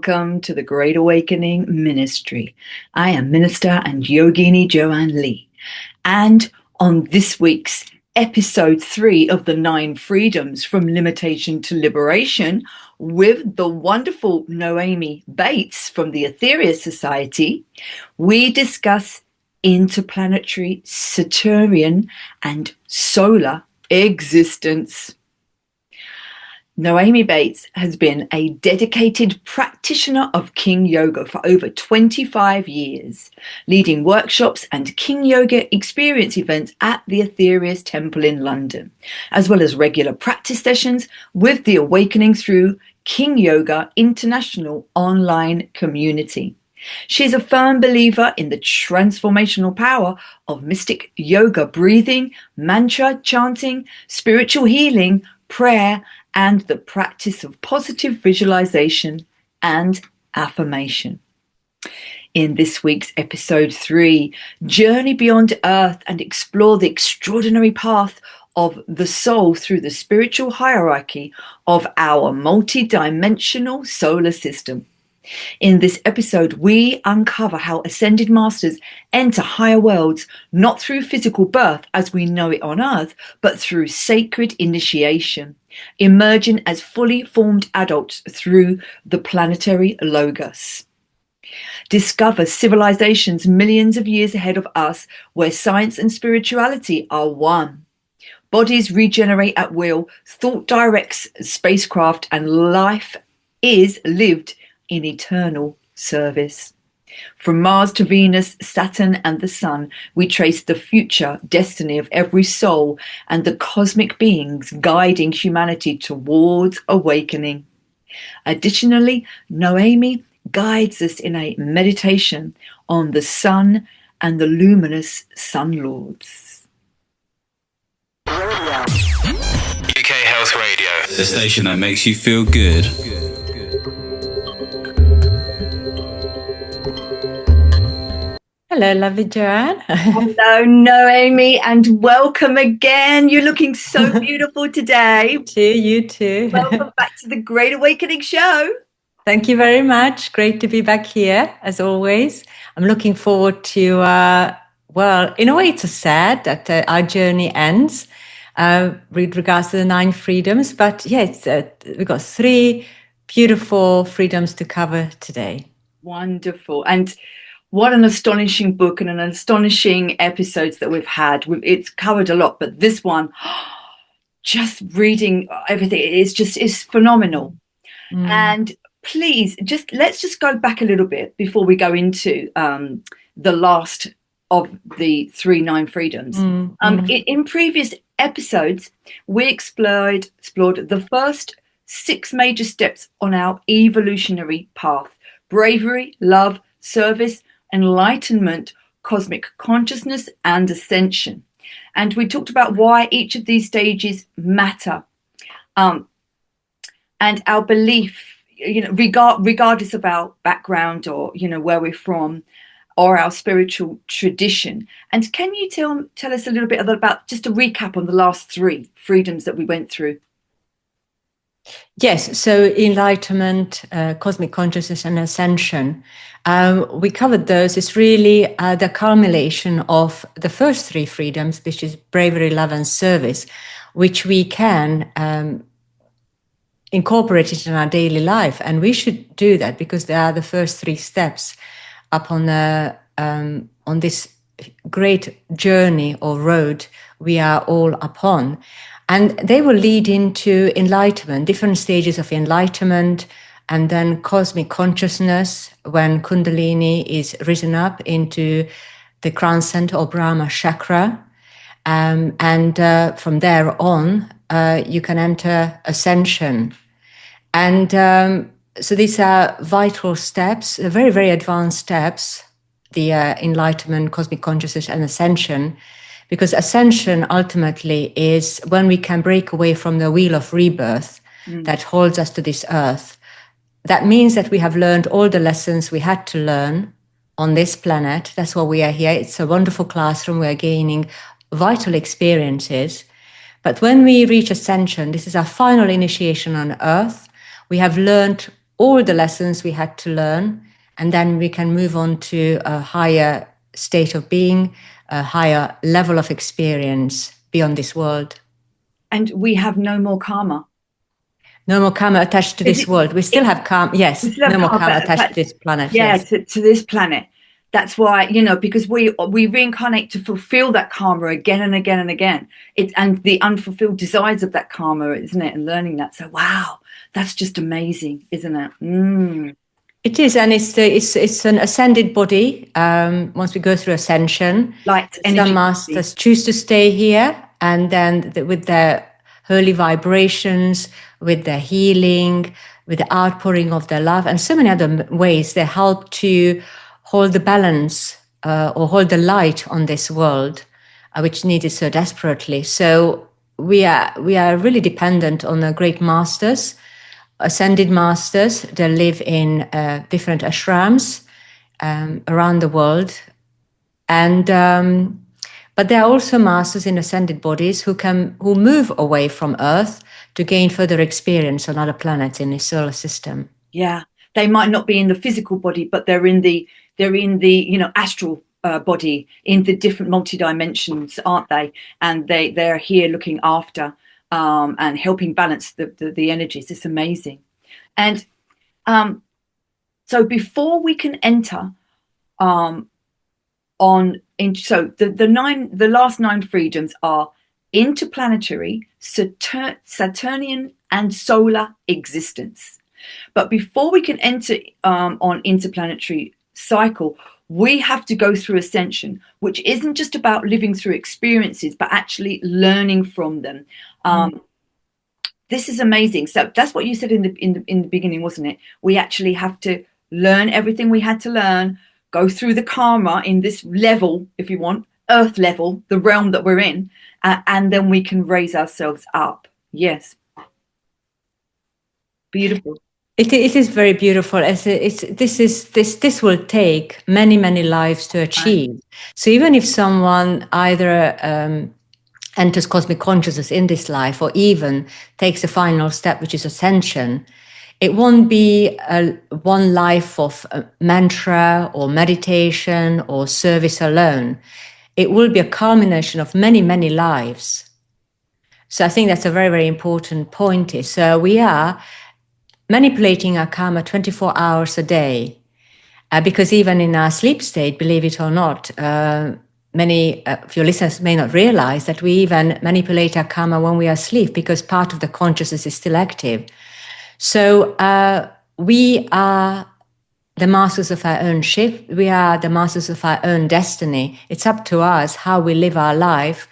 welcome to the Great Awakening Ministry. I am Minister and Yogini Joanne Lee. And on this week's episode 3 of the 9 Freedoms from Limitation to Liberation with the wonderful Noémi Bates from the Aetherius Society, we discuss interplanetary, Saturnian and solar existence. Noémi Bates has been a dedicated practitioner of King Yoga for over 25 years, leading workshops and King Yoga experience events at the Aetherius Temple in London, as well as regular practice sessions with the Awakening Through King Yoga International online community. She is a firm believer in the transformational power of mystic yoga breathing, mantra chanting, spiritual healing, prayer, and the practice of positive visualization and affirmation. In this week's episode 3, journey beyond Earth and explore the extraordinary path of the soul through the spiritual hierarchy of our multidimensional solar system. In this episode, we uncover how ascended masters enter higher worlds, not through physical birth as we know it on Earth, but through sacred initiation, emerging as fully formed adults through the planetary logos. Discover civilisations millions of years ahead of us where science and spirituality are one. Bodies regenerate at will, thought directs spacecraft, and life is lived in eternal service. From Mars to Venus, Saturn and the Sun, we trace the future destiny of every soul and the cosmic beings guiding humanity towards awakening. Additionally, Noémi guides us in a meditation on the Sun and the luminous Sun Lords. UK Health Radio, the station that makes you feel good. Hello, lovely Joanne. Hello, Noémi, and welcome again. You're looking so beautiful today. You too. Welcome back to the Great Awakening Show. Thank you very much. Great to be back here, as always. I'm looking forward to, well, in a way, it's sad that our journey ends with regards to the 9 freedoms. But yes, we've got 3 beautiful freedoms to cover today. Wonderful. And what an astonishing book and an astonishing episodes that we've had. It's covered a lot, but this one, just reading everything, it's phenomenal. And please, let's just go back a little bit before we go into the last of the 3 9 freedoms. In previous episodes, we explored the first 6 major steps on our evolutionary path: bravery, love, service, enlightenment, cosmic consciousness, and ascension. And we talked about why each of these stages matter, and our belief, regardless of our background or where we're from or our spiritual tradition. And can you tell us a little bit about, just a recap on the last 3 freedoms that we went through? Yes, so enlightenment, cosmic consciousness, and ascension. We covered those. It's really the culmination of the first 3 freedoms, which is bravery, love, and service, which we can incorporate it in our daily life. And we should do that because they are the first 3 steps up on this great journey or road we are all upon. And they will lead into enlightenment, different stages of enlightenment, and then cosmic consciousness when Kundalini is risen up into the crown center or Brahma chakra. And from there on, you can enter ascension. And so these are vital steps, very, very advanced steps, the enlightenment, cosmic consciousness, and ascension. Because ascension ultimately is when we can break away from the wheel of rebirth that holds us to this earth. That means that we have learned all the lessons we had to learn on this planet. That's why we are here. It's a wonderful classroom. We are gaining vital experiences. But when we reach ascension, this is our final initiation on earth. We have learned all the lessons we had to learn, and then we can move on to a higher state of being, a higher level of experience beyond this world. And we have no more karma. No more karma attached to this world. We still have karma, yes. No more karma attached to this planet. Yeah, yes. to this planet. That's why, because we reincarnate to fulfill that karma again and again and again. And the unfulfilled desires of that karma, isn't it? And learning that. So, wow, that's just amazing, isn't it? It is, and it's an ascended body. Once we go through ascension, Light energy. Some masters choose to stay here, and then with their holy vibrations, with their healing, with the outpouring of their love, and so many other ways, they help to hold the balance or hold the light on this world, which needed so desperately. So we are really dependent on the great masters, ascended masters. They live in different ashrams around the world, and but there are also masters in ascended bodies who move away from Earth to gain further experience on other planets in the solar system. Yeah, they might not be in the physical body, but they're in the astral body, in the different multi-dimensions, aren't they? And they're here looking after and helping balance the energies. It's amazing. And so before we can enter the last 9 freedoms are interplanetary, Saturnian and solar existence. But before we can enter on interplanetary cycle, we have to go through ascension, which isn't just about living through experiences, but actually learning from them. This is amazing. So that's what you said in the beginning, wasn't it? We actually have to learn everything we had to learn, go through the karma in this level, if you want, Earth level, the realm that we're in, and then we can raise ourselves up. Yes. Beautiful. It is very beautiful. This will take many, many lives to achieve. So even if someone either enters cosmic consciousness in this life, or even takes the final step, which is ascension, it won't be one life of mantra or meditation or service alone. It will be a culmination of many, many lives. So I think that's a very, very important point. So we are manipulating our karma 24 hours a day, because even in our sleep state, believe it or not, many of your listeners may not realize that we even manipulate our karma when we are asleep, because part of the consciousness is still active. So we are the masters of our own ship. We are the masters of our own destiny. It's up to us how we live our life,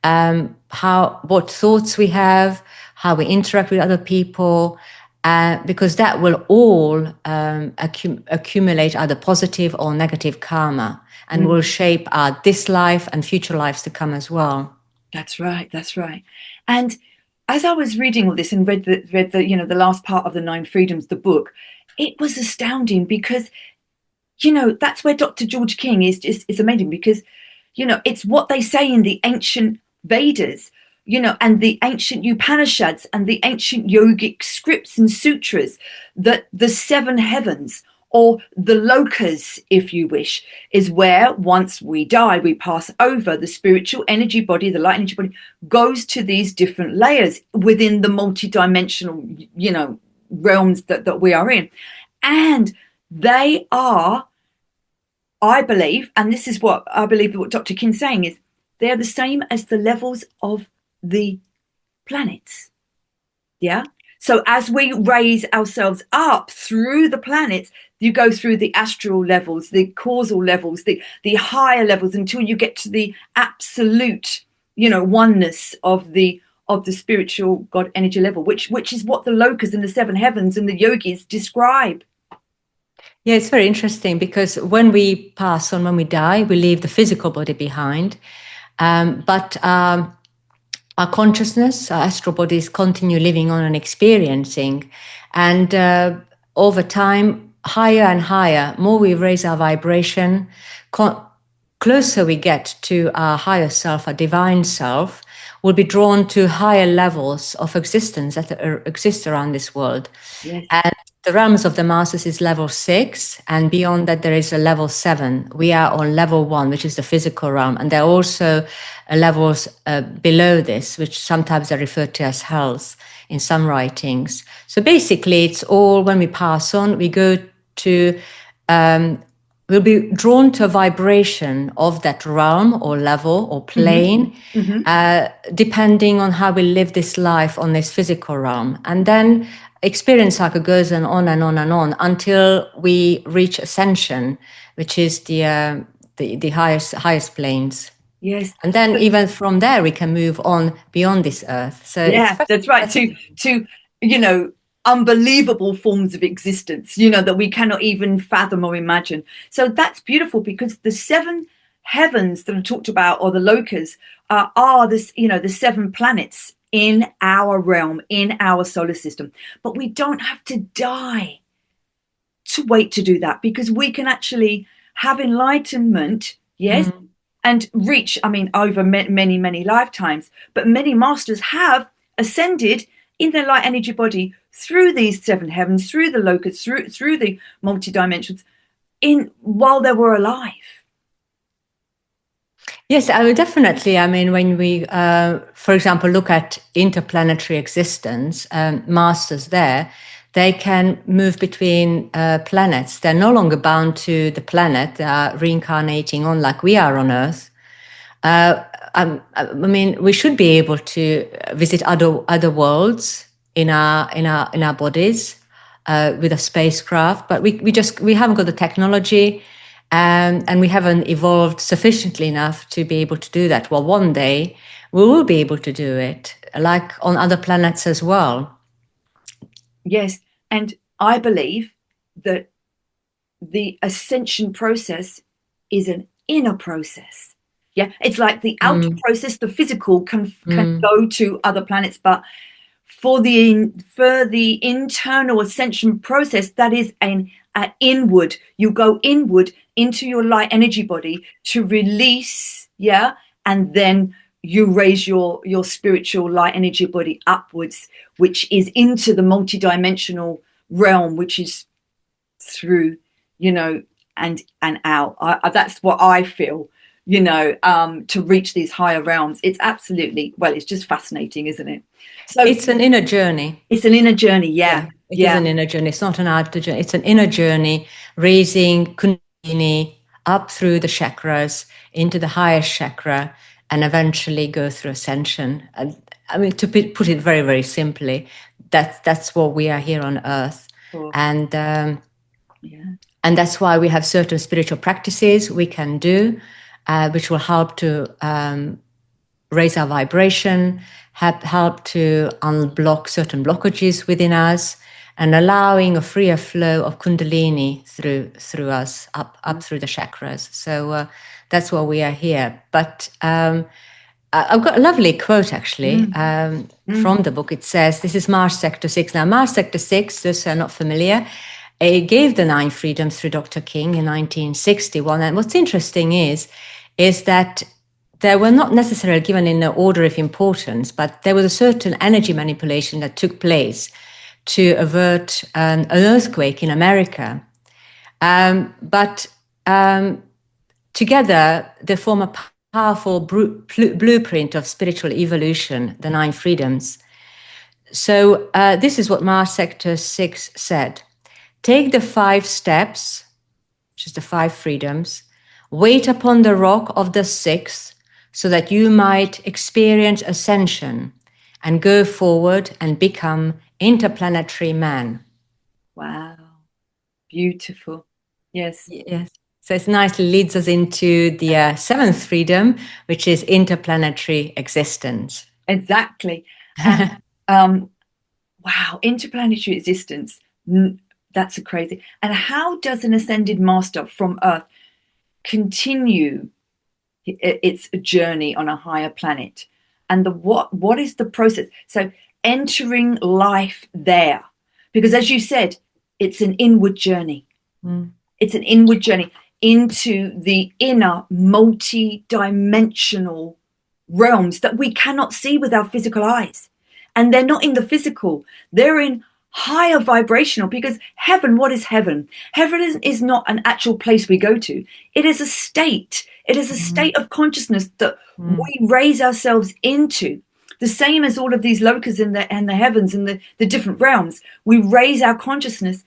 what thoughts we have, how we interact with other people, because that will all accumulate either positive or negative karma, and will shape our this life and future lives to come as well. That's right. That's right. And as I was reading all this and read the last part of the 9 Freedoms, the book, it was astounding, because that's where Dr. George King is amazing, because it's what they say in the ancient Vedas, and the ancient Upanishads and the ancient yogic scripts and sutras, that the 7 heavens, or the lokas, if you wish, is where, once we die, we pass over. The spiritual energy body, the light energy body, goes to these different layers within the multidimensional, realms that we are in. And they are, I believe, and this is what I believe what Dr. King's saying, is they are the same as the levels of the planets. Yeah. So as we raise ourselves up through the planets, you go through the astral levels, the causal levels, the higher levels, until you get to the absolute, oneness of the spiritual God energy level, which is what the lokas and the 7 heavens and the yogis describe. Yeah, it's very interesting, because when we pass on, when we die, we leave the physical body behind, but our consciousness, our astral bodies continue living on and experiencing. And over time, higher and higher, more we raise our vibration, closer we get to our higher self, our divine self, we'll be drawn to higher levels of existence that exist around this world. Yes. And the realms of the masters is level 6, and beyond that there is a level 7. We are on level 1, which is the physical realm, and there are also levels below this, which sometimes are referred to as hells in some writings. So basically, it's all, when we pass on, we go to we'll be drawn to a vibration of that realm or level or plane, depending on how we live this life on this physical realm. And then experience cycle goes on and on and on until we reach ascension, which is the highest planes. Yes. And then even from there, we can move on beyond this earth. So yeah, that's right. To unbelievable forms of existence, that we cannot even fathom or imagine. So that's beautiful, because the 7 heavens that are talked about, or the lokas, are this, the 7 planets in our realm, in our solar system. But we don't have to die to wait to do that, because we can actually have enlightenment, yes, and reach, over many, many lifetimes. But many masters have ascended in their light energy body through these 7 heavens, through the locusts, through the multi-dimensions, while they were alive. Yes, I would definitely. When we, for example, look at interplanetary existence, masters there, they can move between planets. They're no longer bound to the planet. They are reincarnating on like we are on Earth. We should be able to visit other worlds in our bodies with a spacecraft, but we haven't got the technology, and we haven't evolved sufficiently enough to be able to do that. Well, one day we will be able to do it, like on other planets as well. Yes, and I believe that the ascension process is an inner process. Yeah, it's like the outer process, the physical can go to other planets, but for the internal ascension process, that is an inward. You go inward into your light energy body to release, and then you raise your spiritual light energy body upwards, which is into the multidimensional realm, which is through, and out. That's what I feel. To reach these higher realms. It's absolutely, it's just fascinating, isn't it? So it's an inner journey. It's an inner journey, yeah. It is an inner journey. It's not an outer journey. It's an inner journey, raising Kundalini up through the chakras into the highest chakra, and eventually go through ascension. And to put it very, very simply, that's what we are here on Earth. Cool. And that's why we have certain spiritual practices we can do, which will help to raise our vibration, help to unblock certain blockages within us, and allowing a freer flow of Kundalini through us, up through the chakras. So that's why we are here. But I've got a lovely quote, actually, from the book. It says, this is Mars Sector 6. Now, Mars Sector 6, those who are not familiar, it gave the 9 freedoms through Dr. King in 1961. And what's interesting is that they were not necessarily given in an order of importance, but there was a certain energy manipulation that took place to avert an earthquake in America. But together, they form a powerful blueprint of spiritual evolution, the 9 freedoms. So this is what Mars Sector 6 said. Take the 5 steps, which is the 5 freedoms, wait upon the rock of the 6th, so that you might experience ascension and go forward and become interplanetary man. Wow. Beautiful. Yes. Yes. So it nicely leads us into the 7th freedom, which is interplanetary existence. Exactly. Wow. Interplanetary existence. That's a crazy. And how does an ascended master from Earth continue its journey on a higher planet? And what is the process? So entering life there, because as you said, it's an inward journey. It's an inward journey into the inner multi-dimensional realms that we cannot see with our physical eyes. And they're not in the physical, they're in higher vibrational, because heaven, what is heaven? Heaven is not an actual place we go to. It is a state. It is a state of consciousness that we raise ourselves into. The same as all of these lokas in the heavens and the different realms. We raise our consciousness,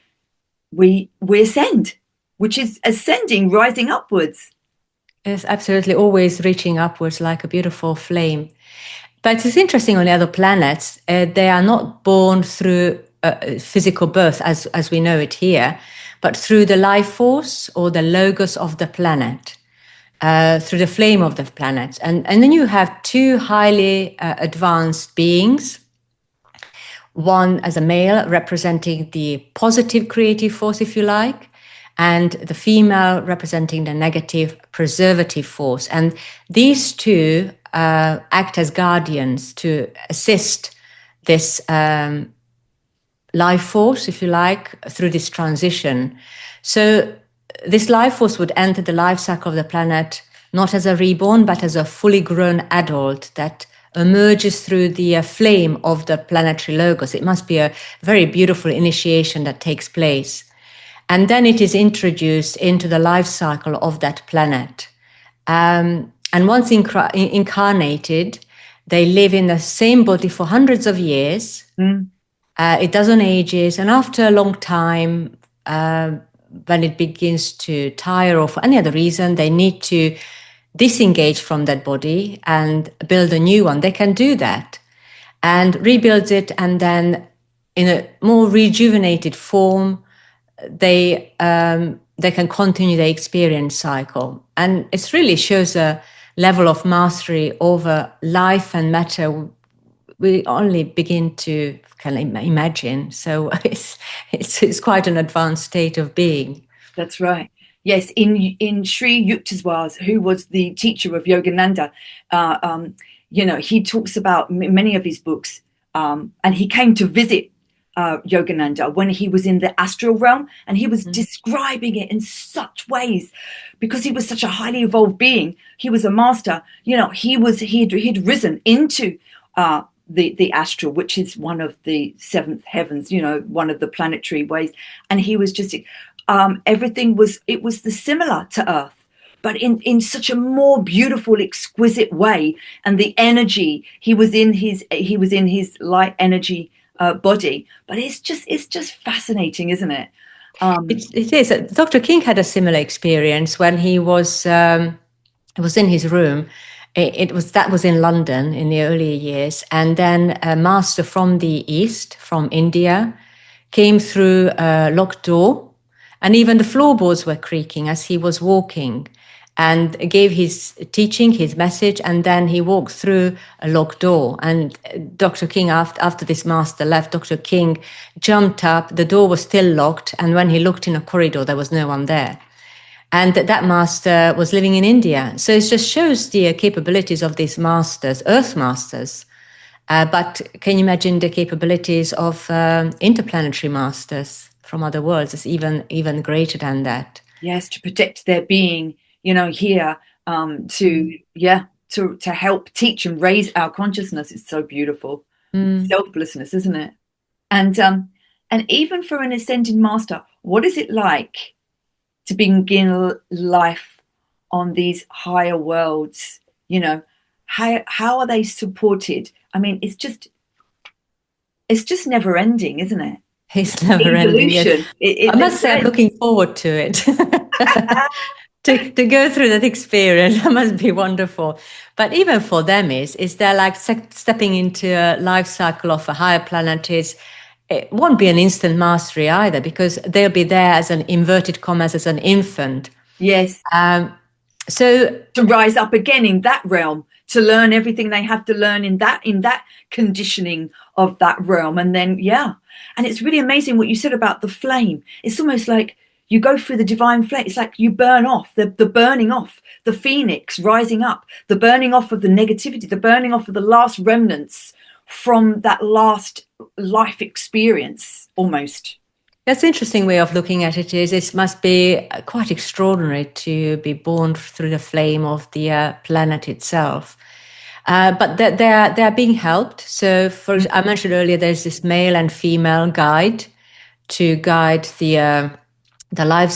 we ascend, which is ascending, rising upwards. Yes, absolutely, always reaching upwards like a beautiful flame. But it's interesting, on the other planets, they are not born through physical birth as we know it here, but through the life force or the logos of the planet, through the flame of the planet. And then you have two highly advanced beings, one as a male representing the positive creative force, if you like, and the female representing the negative preservative force. And these two act as guardians to assist this life force, if you like, through this transition. So this life force would enter the life cycle of the planet not as a reborn, but as a fully grown adult that emerges through the flame of the planetary logos. It must be a very beautiful initiation that takes place. And then it is introduced into the life cycle of that planet. And once incarnated, they live in the same body for hundreds of years. It doesn't ages. And after a long time, when it begins to tire or for any other reason, they need to disengage from that body and build a new one. They can do that and rebuild it. And then in a more rejuvenated form, they can continue the experience cycle. And it really shows a level of mastery over life and matter we only begin to kind of imagine. So it's quite an advanced state of being. That's right. Yes, in Sri Yukteswar, who was the teacher of Yogananda, he talks about many of his books, and he came to visit Yogananda when he was in the astral realm, and he was describing it in such ways because he was such a highly evolved being. He was a master. He'd risen into the astral, which is one of the seventh heavens, one of the planetary ways, and he was just everything was the similar to Earth, but in such a more beautiful, exquisite way. And the energy, he was in his light energy body. But it's just fascinating, isn't it? It is. Dr. King had a similar experience when he was in his room. That was in London in the earlier years, and then a master from the East, from India, came through a locked door. And even the floorboards were creaking as he was walking, and gave his teaching, his message, and then he walked through a locked door. And Dr. King, after this master left, Dr. King jumped up, the door was still locked, and when he looked in a corridor, there was no one there. And that master was living in India. So it just shows the capabilities of these masters, Earth masters. But can you imagine the capabilities of interplanetary masters from other worlds? It's even greater than that. Yes, to protect their being, here, to help teach and raise our consciousness. It's so beautiful. Selflessness, isn't it? And even for an ascended master, what is it like to begin life on these higher worlds? How are they supported? I mean, it's just never ending, isn't it? It's never ending. Yes. I must say, I'm looking forward to it. to go through that experience, that must be wonderful. But even for them, is they're like stepping into a life cycle of a higher planet. It won't be an instant mastery either, because they'll be there as an inverted commas as an infant. Yes. So to rise up again in that realm, to learn everything they have to learn in that conditioning of that realm. And then, and it's really amazing what you said about the flame. It's almost like you go through the divine flame. It's like you burn off, the burning off, the phoenix rising up, the burning off of the negativity, the burning off of the last remnants from that last life experience, almost. That's an interesting way of looking at it. It must be quite extraordinary to be born through the flame of the planet itself. But they are being helped. So, I mentioned earlier, there's this male and female guide to guide the live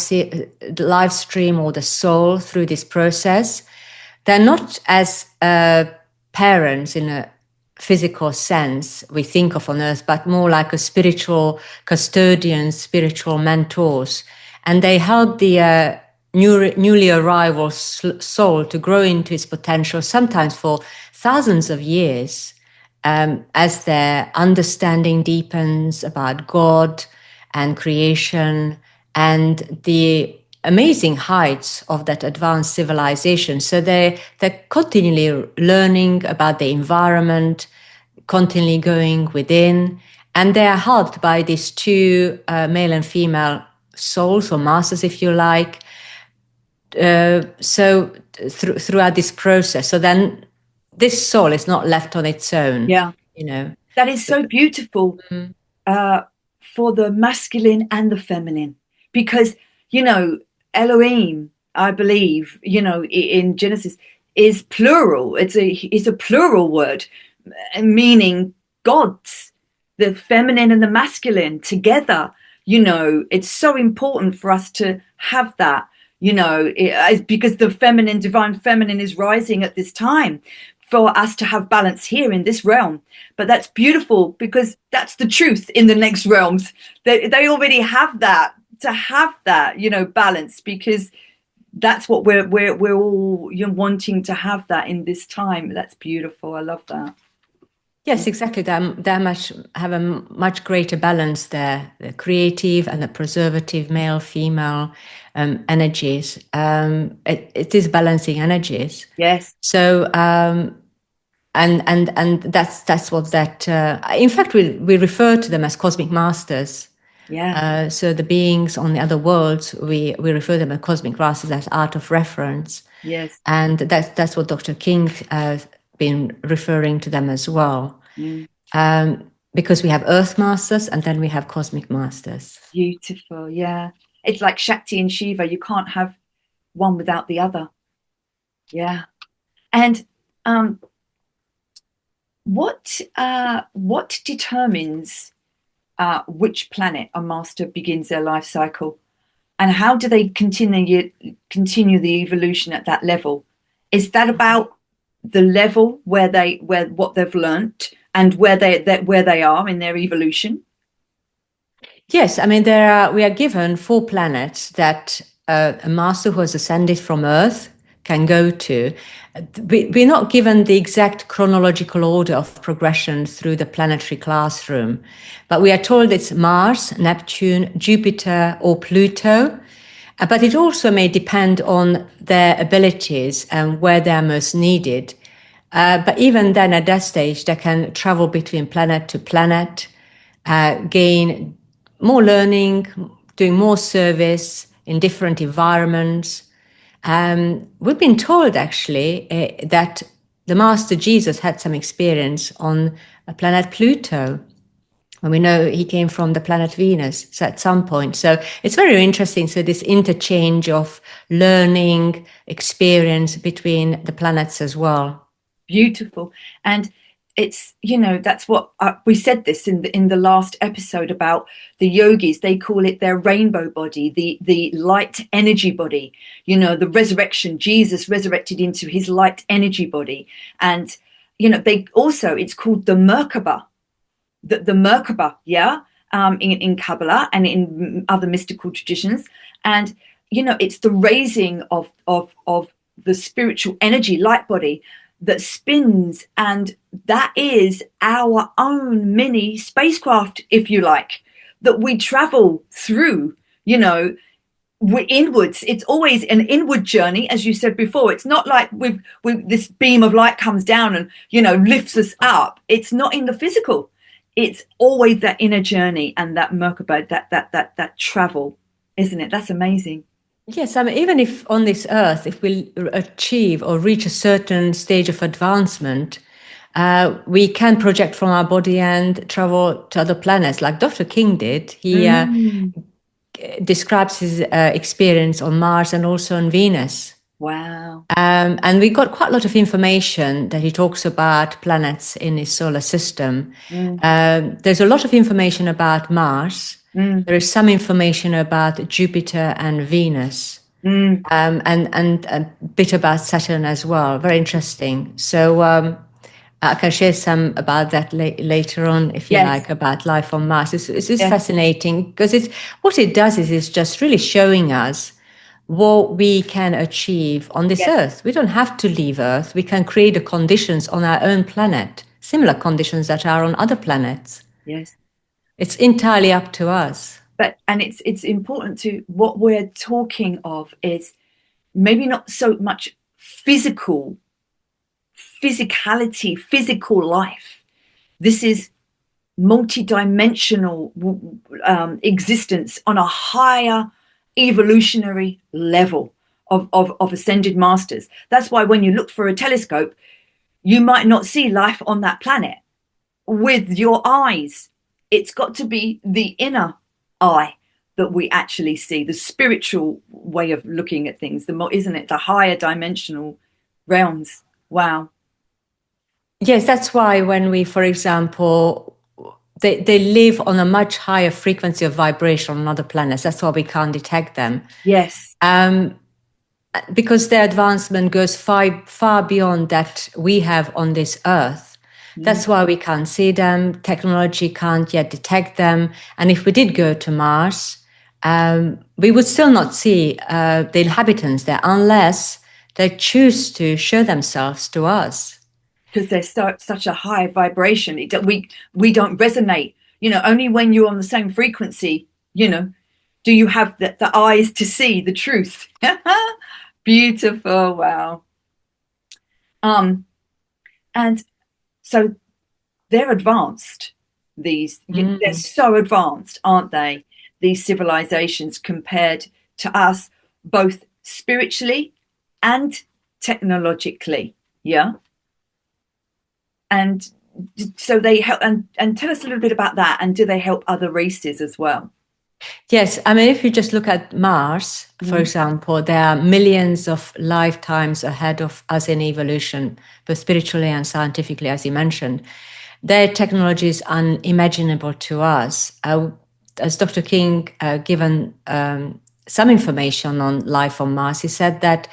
stream or the soul through this process. They're not as parents in a physical sense we think of on Earth, but more like a spiritual custodians, spiritual mentors, and they help the newly arrival soul to grow into its potential, sometimes for thousands of years, as their understanding deepens about God and creation and the amazing heights of that advanced civilization. So they're continually learning about the environment, continually going within, and they are helped by these two male and female souls or masters, if you like. So throughout this process, so then this soul is not left on its own. Yeah, that is so beautiful for the masculine and the feminine, because Elohim, I believe, in Genesis, is plural. It's a plural word, meaning gods, the feminine and the masculine together. It's so important for us to have that. Because the divine feminine is rising at this time, for us to have balance here in this realm. But that's beautiful, because that's the truth in the next realms. They already have that, to have that, balance, because that's what we're all wanting to have that in this time. That's beautiful. I love that. Yes, exactly. They have a much greater balance there, the creative and the preservative male, female energies. It is balancing energies. Yes. So, and that's what that. In fact, we refer to them as cosmic masters. Yeah. So the beings on the other worlds, we refer them as cosmic masters, as art of reference. Yes. And that's what Dr. King been referring to them as well. Because we have Earth masters and then we have cosmic masters. Beautiful. Yeah. It's like Shakti and Shiva. You can't have one without the other. Yeah. And what determines which planet a master begins their life cycle, and how do they continue the evolution at that level? Is that about the level where what they've learnt and where they are in their evolution? Yes, I mean we are given 4 planets that a master who has ascended from Earth can go to. We're not given the exact chronological order of progression through the planetary classroom, but we are told it's Mars, Neptune, Jupiter, or Pluto. But it also may depend on their abilities and where they are most needed. But even then, at that stage, they can travel between planet to planet, gain more learning, doing more service in different environments. We've been told, actually, that the Master Jesus had some experience on a planet Pluto. And we know he came from the planet Venus, so at some point. So it's very interesting. So this interchange of learning, experience between the planets as well. Beautiful. And it's, that's what we said this in the last episode about the yogis. They call it their rainbow body, the light energy body, the resurrection. Jesus resurrected into his light energy body. And, they also, it's called the Merkaba. The Merkaba, in Kabbalah and in other mystical traditions. And, it's the raising of the spiritual energy, light body, that spins, and that is our own mini spacecraft, if you like, that we travel through. We're inwards. It's always an inward journey, as you said before. It's not like with this beam of light comes down and lifts us up. It's not in the physical. It's always that inner journey and that Merkaba, that travel, isn't it? That's amazing. Yes, I mean, even if on this Earth, if we achieve or reach a certain stage of advancement, we can project from our body and travel to other planets, like Dr. King did. He describes his experience on Mars and also on Venus. Wow. And we got quite a lot of information that he talks about planets in his solar system. There's a lot of information about Mars. There is some information about Jupiter and Venus, and a bit about Saturn as well. Very interesting. So I can share some about that later on, if you Yes. like, about life on Mars. It's Yes. fascinating because what it does is it's just really showing us what we can achieve on this Earth. We don't have to leave Earth. We can create the conditions on our own planet, similar conditions that are on other planets. Yes. It's entirely up to us. And it's important to, what we're talking of is maybe not so much physicality, physical life. This is multidimensional existence on a higher evolutionary level of ascended masters. That's why when you look for a telescope, you might not see life on that planet with your eyes. It's got to be the inner eye that we actually see, the spiritual way of looking at things, isn't it? The higher dimensional realms. Wow. Yes, that's why when we, for example, they live on a much higher frequency of vibration on other planets. That's why we can't detect them. Yes. Because their advancement goes far beyond that we have on this Earth. That's why we can't see them. Technology can't yet detect them. And if we did go to Mars, we would still not see the inhabitants there unless they choose to show themselves to us. Because they're such a high vibration. We don't resonate. Only when you're on the same frequency, do you have the eyes to see the truth. Beautiful. Wow. And so they're advanced. They're so advanced, aren't they? These civilizations compared to us, both spiritually and technologically. Yeah. And so they help, and tell us a little bit about that. And do they help other races as well? Yes. I mean, if you just look at Mars, for example, there are millions of lifetimes ahead of us in evolution, both spiritually and scientifically, as you mentioned. Their technology is unimaginable to us. As Dr. King given some information on life on Mars, he said that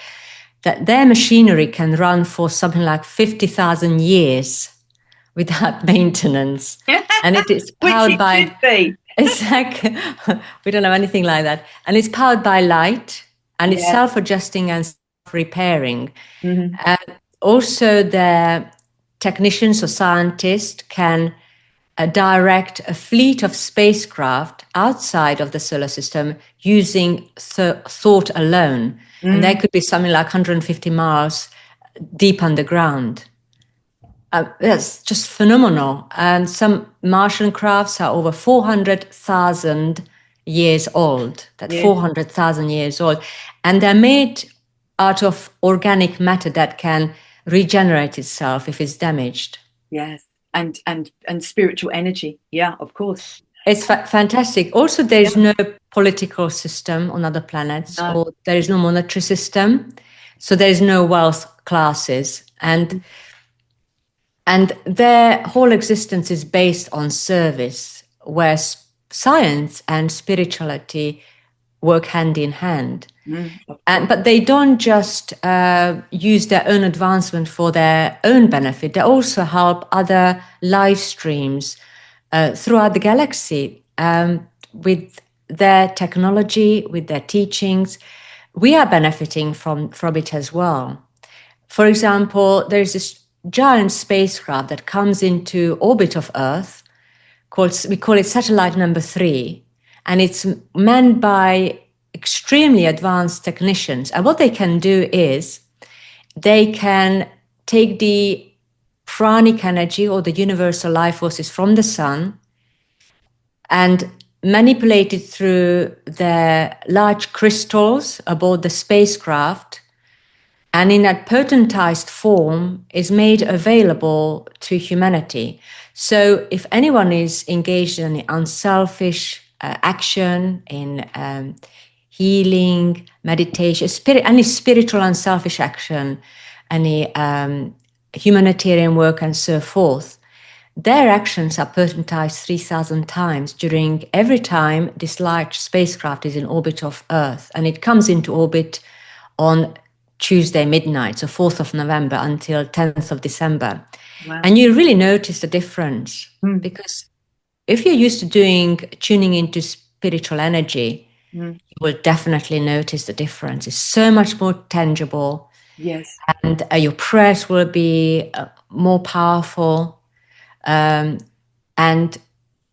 their machinery can run for something like 50,000 years without maintenance. And it is powered by... It's like, we don't have anything like that. And it's powered by light, and it's self-adjusting and self-repairing. Also, the technicians or scientists can direct a fleet of spacecraft outside of the solar system using thought alone. And they could be something like 150 miles deep underground. That's just phenomenal. And some Martian crafts are over 400,000 years old. That's 400,000 years old. And they're made out of organic matter that can regenerate itself if it's damaged. Yes. And spiritual energy. Yeah, of course. It's fantastic. Also, there is no political system on other planets, or there is no monetary system. So there is no wealth classes. And their whole existence is based on service, where science and spirituality work hand in hand. But they don't just use their own advancement for their own benefit. They also help other life streams throughout the galaxy with their technology, with their teachings. We are benefiting from it as well. For example, there's this giant spacecraft that comes into orbit of Earth, we call it satellite number 3, and it's manned by extremely advanced technicians. And what they can do is they can take the pranic energy or the universal life forces from the sun and manipulate it through the large crystals aboard the spacecraft, and in that potentized form is made available to humanity. So if anyone is engaged in unselfish action, in healing, meditation, any spiritual and selfish action, any humanitarian work and so forth, their actions are percentage 3,000 times during every time this large spacecraft is in orbit of Earth. And it comes into orbit on Tuesday midnight, so 4th of November until 10th of December. Wow. And you really notice the difference because if you're used to tuning into spiritual energy, you will definitely notice the difference. It's so much more tangible. Yes. And your prayers will be more powerful. And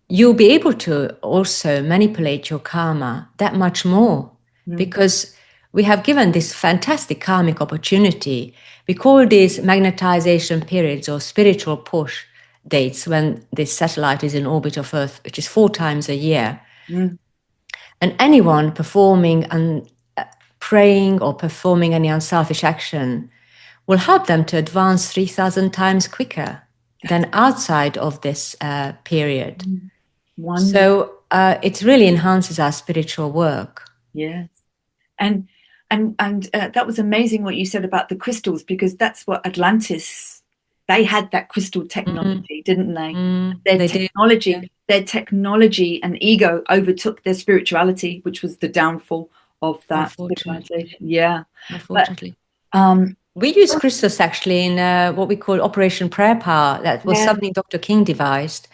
you'll be able to also manipulate your karma that much more because we have given this fantastic karmic opportunity. We call these magnetization periods or spiritual push dates when this satellite is in orbit of Earth, which is 4 times a year. And anyone performing and praying or performing any unselfish action will help them to advance 3,000 times quicker than outside of this period. So it really enhances our spiritual work. Yes. And that was amazing what you said about the crystals, because that's what Atlantis, they had that crystal technology, didn't they? Their technology and ego overtook their spirituality, which was the downfall of that civilization. Yeah. Unfortunately. We use crystals actually in what we call Operation Prayer Power. That was something Dr. King devised,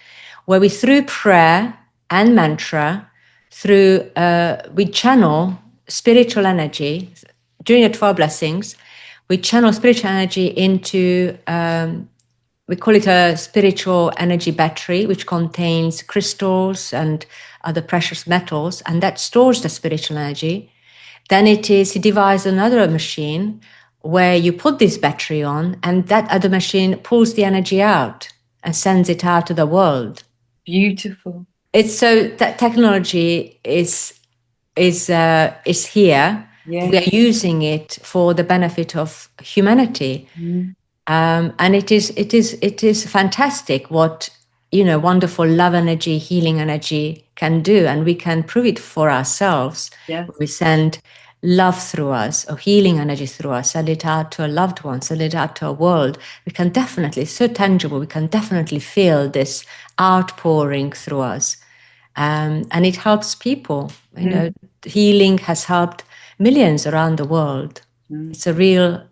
where we, through prayer and mantra, we channel spiritual energy. During the 12 blessings, we channel spiritual energy into, we call it a spiritual energy battery, which contains crystals and other precious metals, and that stores the spiritual energy. Then he devised another machine where you put this battery on, and that other machine pulls the energy out and sends it out to the world. Beautiful. It's so that technology is here. Yes. We are using it for the benefit of humanity, and it is fantastic what wonderful love energy, healing energy can do, and we can prove it for ourselves. Yes. We send love through us, or healing energy through us, send it out to a loved one, send it out to a world. We can definitely, so tangible, we can definitely feel this outpouring through us. And it helps people. Healing has helped millions around the world. It's a real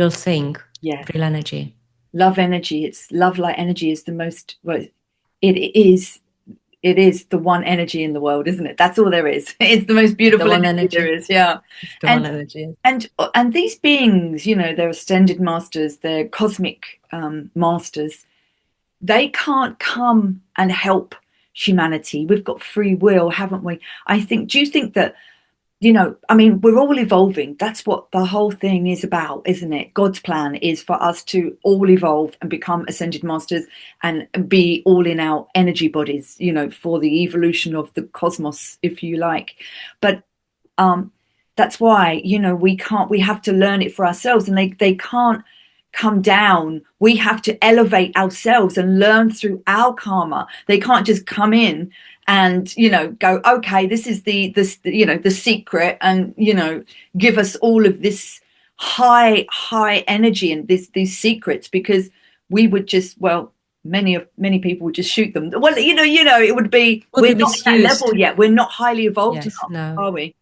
thing, real energy. Love energy, it's love light energy is the most, it is the one energy in the world, isn't it? That's all there is. It's the most beautiful energy there is. Yeah. One energy. And these beings, they're ascended masters, they're cosmic masters. They can't come and help humanity. We've got free will, haven't we? Do you think that, we're all evolving. That's what the whole thing is about, isn't it? God's plan is for us to all evolve and become ascended masters and be all in our energy bodies, for the evolution of the cosmos, if you like. But that's why, we have to learn it for ourselves, and they can't come down. We have to elevate ourselves and learn through our karma. They can't just come in and go, okay, this is the secret, and give us all of this high energy and these secrets, because we would just, many people would just shoot them. Well, it would be, we're not at that level yet. We're not highly evolved enough, are we?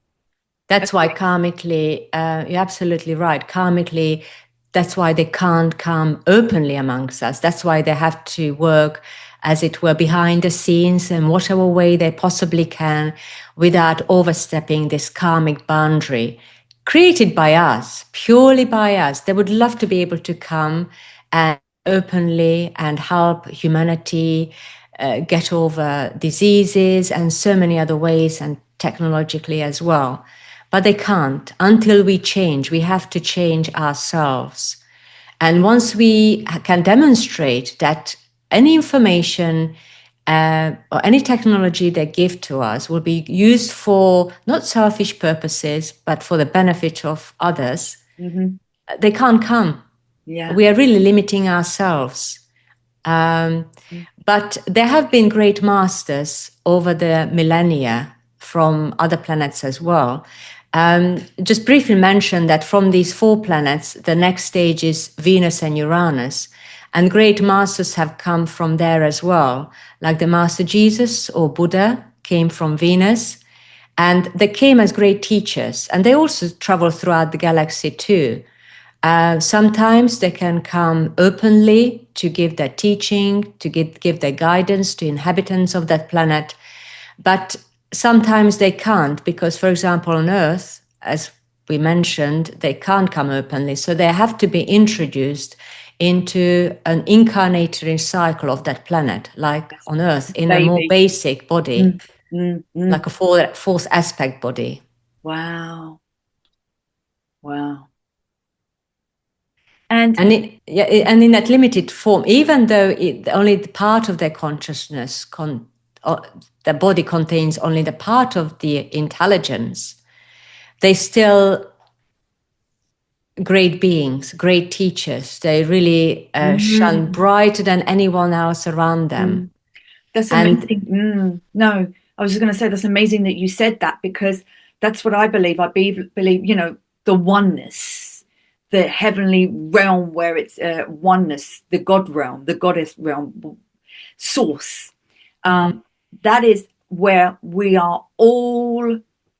That's why karmically, you're absolutely right. Karmically, that's why they can't come openly amongst us. That's why they have to work, as it were, behind the scenes in whatever way they possibly can, without overstepping this karmic boundary created by us, purely by us. They would love to be able to come and openly and help humanity get over diseases and so many other ways, and technologically as well. But they can't until we change. We have to change ourselves. And once we can demonstrate that any information or any technology they give to us will be used for not selfish purposes, but for the benefit of others, they can't come. Yeah. We are really limiting ourselves. But there have been great masters over the millennia from other planets as well. Just briefly mention that from these 4 planets, the next stage is Venus and Uranus. And great masters have come from there as well, like the Master Jesus or Buddha came from Venus. And they came as great teachers. And they also travel throughout the galaxy too. Sometimes they can come openly to give their teaching, to give their guidance to inhabitants of that planet. But sometimes they can't because, for example, on Earth, as we mentioned, they can't come openly. So they have to be introduced into an incarnatory cycle of that planet, like on Earth, in a more basic body, like a fourth aspect body. Wow. Wow. And in that limited form, even though only part of their consciousness, the body contains only the part of the intelligence, they still great beings, great teachers. They really shine brighter than anyone else around them. That's amazing. No, I was just going to say that's amazing that you said that, because that's what I believe. I believe, you know, the oneness, the heavenly realm where it's oneness, the God realm, the goddess realm, source. That is where we are all.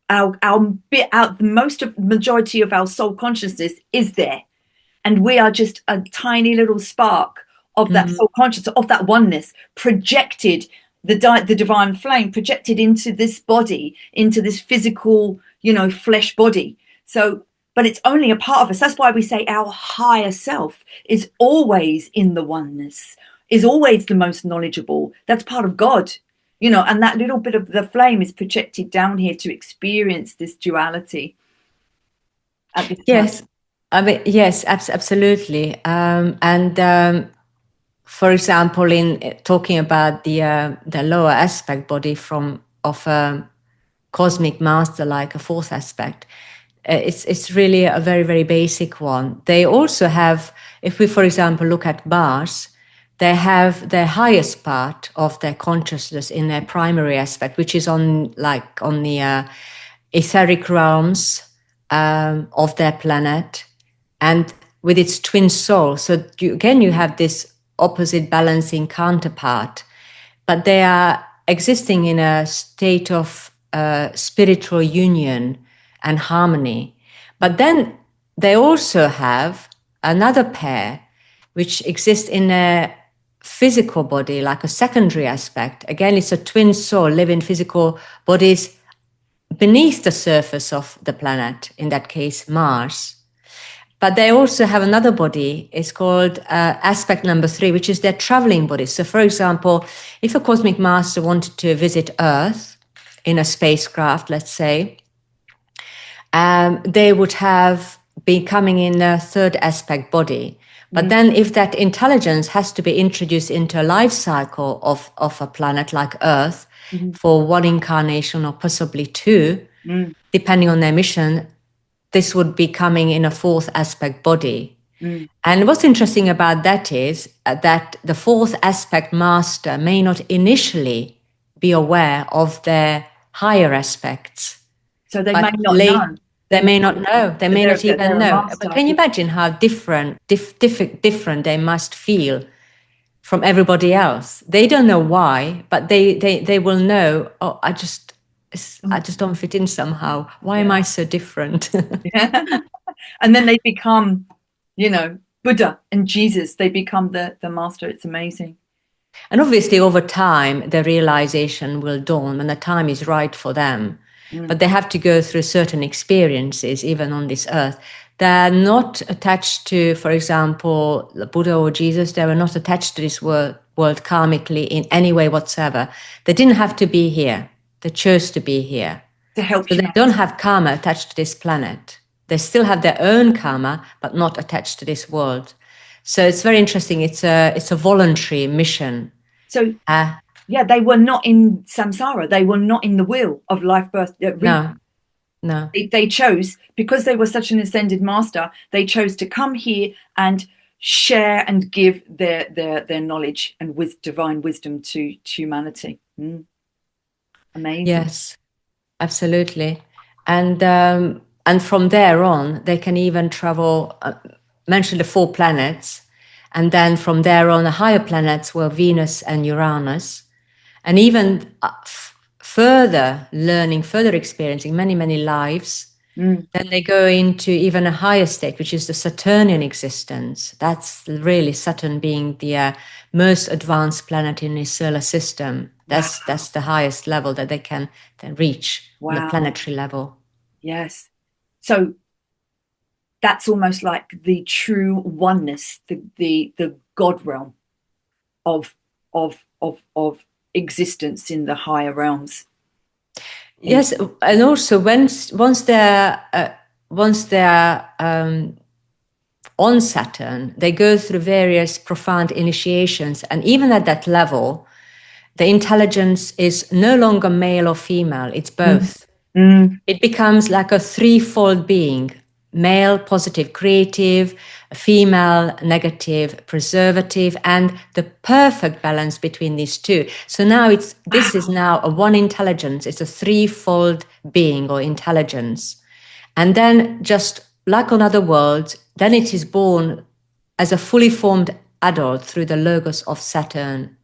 The majority of our soul consciousness is there, and we are just a tiny little spark of that soul consciousness, of that oneness, projected, the divine flame projected into this body, into this physical, you know, flesh body. So, but it's only a part of us. That's why we say our higher self is always in the oneness, is always the most knowledgeable. That's part of God. You know, and that little bit of the flame is projected down here to experience this duality. At this yes, time. I mean, yes, absolutely. For example, in talking about the lower aspect body of a cosmic master, like a fourth aspect, it's really a very, very basic one. They also have, if we, for example, look at Mars, they have their highest part of their consciousness in their primary aspect, which is on the etheric realms of their planet, and with its twin soul. So you have this opposite balancing counterpart, but they are existing in a state of spiritual union and harmony. But then they also have another pair which exists in a physical body, like a secondary aspect. Again, it's a twin soul, live in physical bodies beneath the surface of the planet, in that case, Mars. But they also have another body. It's called aspect number 3, which is their traveling body. So, for example, if a cosmic master wanted to visit Earth in a spacecraft, let's say, they would have been coming in a third aspect body. But then if that intelligence has to be introduced into a life cycle of a planet like Earth for one incarnation or possibly 2, depending on their mission, this would be coming in a fourth aspect body. And what's interesting about that is that the fourth aspect master may not initially be aware of their higher aspects. So they may not know. They may not know. They may not even know. But can you imagine how different they must feel from everybody else? They don't know why, but they will know. Oh, I just don't fit in somehow. Why am I so different? And then they become, you know, Buddha and Jesus. They become the master. It's amazing. And obviously, over time, the realization will dawn when the time is right for them. But they have to go through certain experiences, even on this earth. They're not attached to, for example, Buddha or Jesus. They were not attached to this world karmically in any way whatsoever. They didn't have to be here. They chose to be here. To help so they don't have karma attached to this planet. They still have their own karma, but not attached to this world. So it's very interesting. It's a voluntary mission. So yeah, they were not in samsara. They were not in the wheel of life, birth. No. They chose, because they were such an ascended master, they chose to come here and share and give their knowledge and divine wisdom to humanity. Amazing. Yes, absolutely. And from there on, they can even travel, mention the 4 planets, and then from there on, the higher planets were Venus and Uranus, and even further learning, further experiencing many, many lives. Then they go into even a higher state, which is the Saturnian existence. That's really Saturn being the most advanced planet in the solar system. That's the highest level that they can then reach on the planetary level. Yes. So that's almost like the true oneness, the God realm of existence in the higher realms. Yes, and also once they're on Saturn, they go through various profound initiations, and even at that level, the intelligence is no longer male or female; it's both. It becomes like a threefold being: male, positive, creative; female, negative, preservative, and the perfect balance between these two. So now this is now a one intelligence. It's a threefold being or intelligence. And then, just like on other worlds, then it is born as a fully formed adult through the logos of Saturn.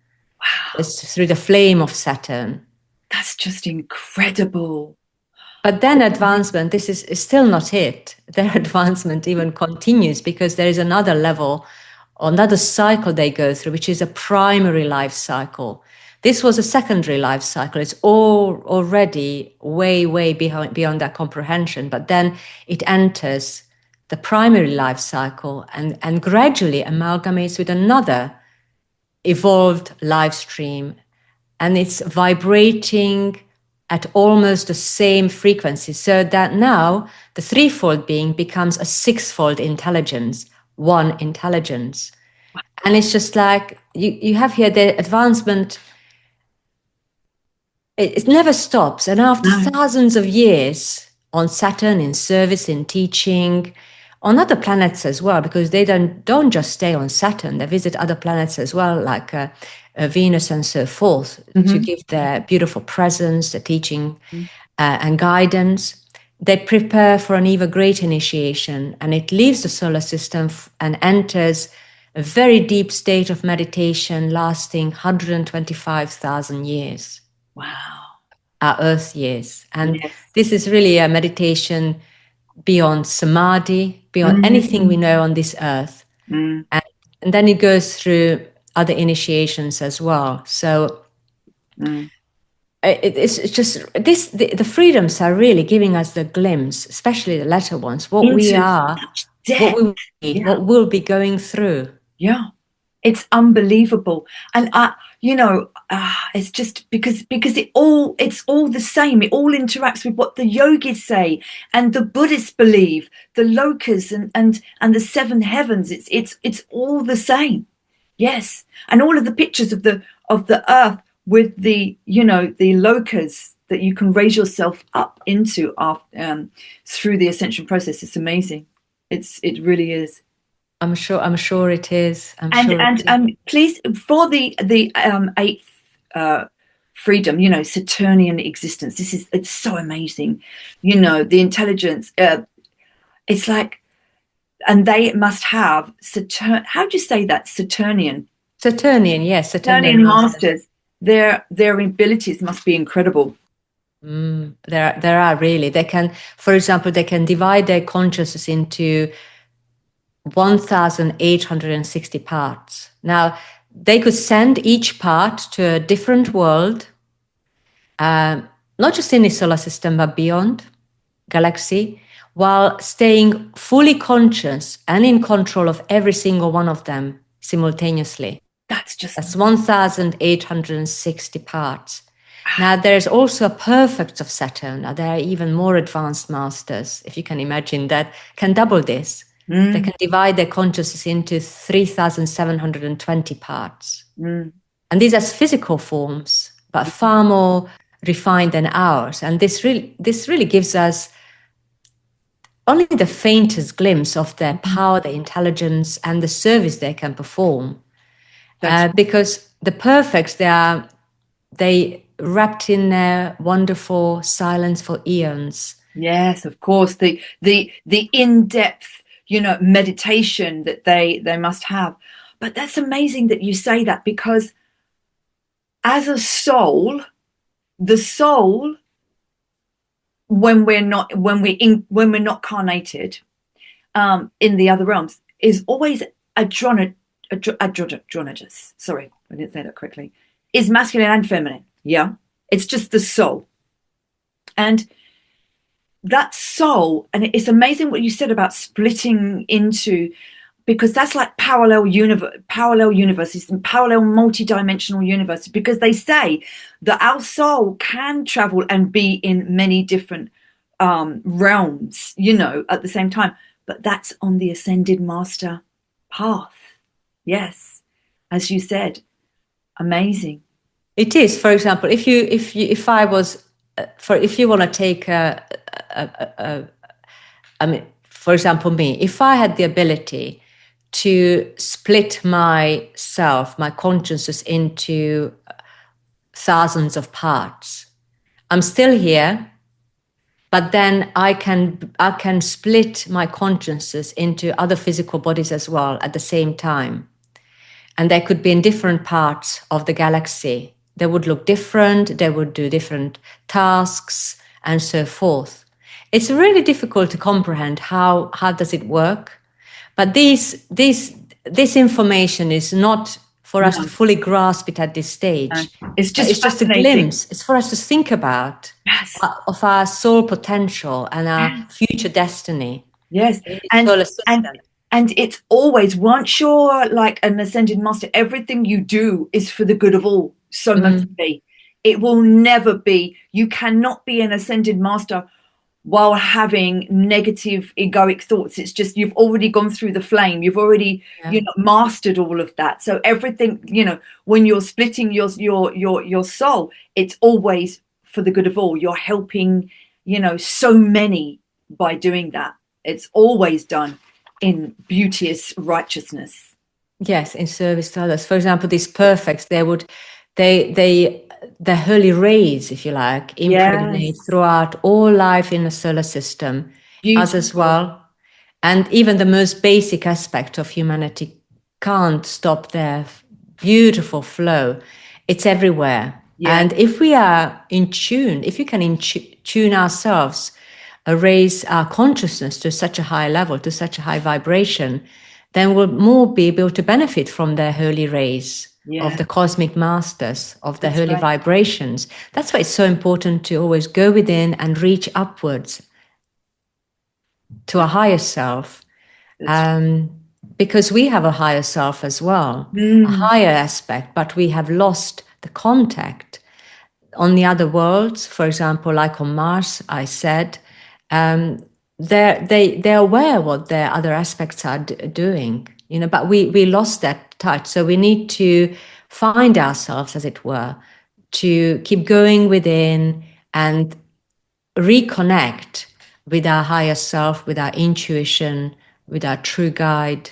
It's through the flame of Saturn. That's just incredible. But then advancement, this is still not it. Their advancement even continues, because there is another level, another cycle they go through, which is a primary life cycle. This was a secondary life cycle. It's all already way beyond their comprehension. But then it enters the primary life cycle and gradually amalgamates with another evolved life stream. And it's vibrating at almost the same frequency, so that now the threefold being becomes a sixfold intelligence, one intelligence. And it's just like you have here the advancement. It never stops. And after thousands of years on Saturn, in service, in teaching, on other planets as well, because they don't just stay on Saturn, they visit other planets as well, like Venus and so forth, to give their beautiful presence, the teaching and guidance. They prepare for an even greater initiation, and it leaves the solar system and enters a very deep state of meditation lasting 125,000 years. Wow. Our Earth years. And this is really a meditation beyond samadhi, beyond anything we know on this earth. And then it goes through other initiations as well. So it's just this, the freedoms are really giving us the glimpse, especially the latter ones, what we are, what we need, what we'll be going through. Yeah. It's unbelievable. And it's just because it's all the same. It all interacts with what the yogis say and the Buddhists believe, the lokas and the 7 heavens. It's all the same. Yes. And all of the pictures of the earth with the lokas that you can raise yourself up into through the ascension process. It's amazing. It really is. I'm sure it is. Please, for the 8th freedom, Saturnian existence. It's so amazing. The intelligence. It's like, and they must have Saturn. How do you say that? Saturnian, yes. Saturnian masters. Their abilities must be incredible. There are really. They can, for example, divide their consciousness into 1,860 parts. Now, they could send each part to a different world, not just in the solar system, but beyond, galaxy, while staying fully conscious and in control of every single one of them simultaneously. That's 1,860 parts. Now, there's also a perfect of Saturn. Now, there are even more advanced masters, if you can imagine, that can double this. They can divide their consciousness into 3,720 parts. And these are physical forms, but far more refined than ours. And this really gives us only the faintest glimpse of their power, their intelligence, and the service they can perform. Because the perfects, they wrapped in their wonderful silence for eons. Yes, of course. The in-depth, meditation that they must have. But that's amazing that you say that, because as a soul, the soul, when we're not carnated, in the other realms, is always androgynous. Sorry, I didn't say that correctly. Is masculine and feminine. Yeah, it's just the soul, and that soul. And it's amazing what you said about splitting into, because that's like parallel universes and parallel multidimensional universes, because they say that our soul can travel and be in many different realms, at the same time. But that's on the ascended master path. Yes, as you said, amazing. It is. For example, if I was, if you want to take I mean, for example, me, if I had the ability to split myself, my consciousness, into thousands of parts, I'm still here, but then I can split my consciousness into other physical bodies as well at the same time. And they could be in different parts of the galaxy. They would look different, they would do different tasks, and so forth. It's really difficult to comprehend how does it work. But this information is not for us to fully grasp it at this stage. It's just a glimpse. It's for us to think about, yes, of our soul potential and our future destiny. Yes, and it's always, once you're like an ascended master, everything you do is for the good of all. So much be. It will never be. You cannot be an ascended master while having negative egoic thoughts. It's just, you've already gone through the flame. You've already, mastered all of that. So everything, when you're splitting your soul, it's always for the good of all. You're helping, so many by doing that. It's always done in beauteous righteousness. Yes, in service to others. For example, these perfects, the holy rays, if you like, impregnate throughout all life in the solar system, us as well. And even the most basic aspect of humanity can't stop their beautiful flow. It's everywhere. Yeah. And if we are in tune, if you can tune ourselves, raise our consciousness to such a high level, to such a high vibration, then we'll more be able to benefit from their holy rays. Yeah. Of the cosmic masters, of the holy vibrations. That's why it's so important to always go within and reach upwards to a higher self, because we have a higher self as well, a higher aspect, but we have lost the contact. On the other worlds, for example, like on Mars, I said, they're aware what their other aspects are doing, but we lost that touch. So we need to find ourselves, as it were, to keep going within and reconnect with our higher self, with our intuition, with our true guide.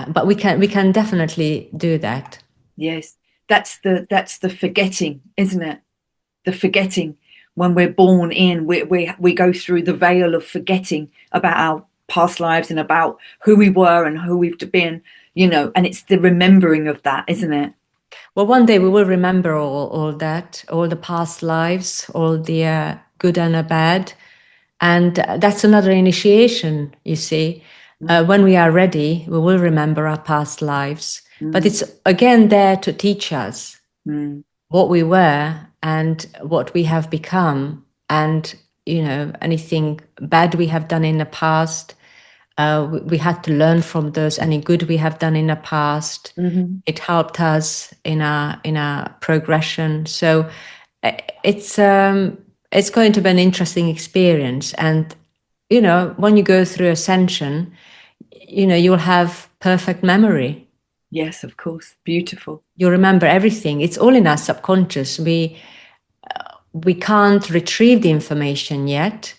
But we can definitely do that. Yes, that's the forgetting, isn't it? The forgetting. When we're born in, we go through the veil of forgetting about our past lives and about who we were and who we've been, and it's the remembering of that, isn't it? Well, one day we will remember all that, all the past lives, all the good and the bad. And that's another initiation, you see. When we are ready, we will remember our past lives. But it's again there to teach us what we were and what we have become. And, anything bad we have done in the past, we had to learn from those. Any good we have done in the past, it helped us in our progression. So it's going to be an interesting experience. And when you go through ascension, you'll have perfect memory. Yes, of course. Beautiful. You'll remember everything. It's all in our subconscious. We can't retrieve the information yet.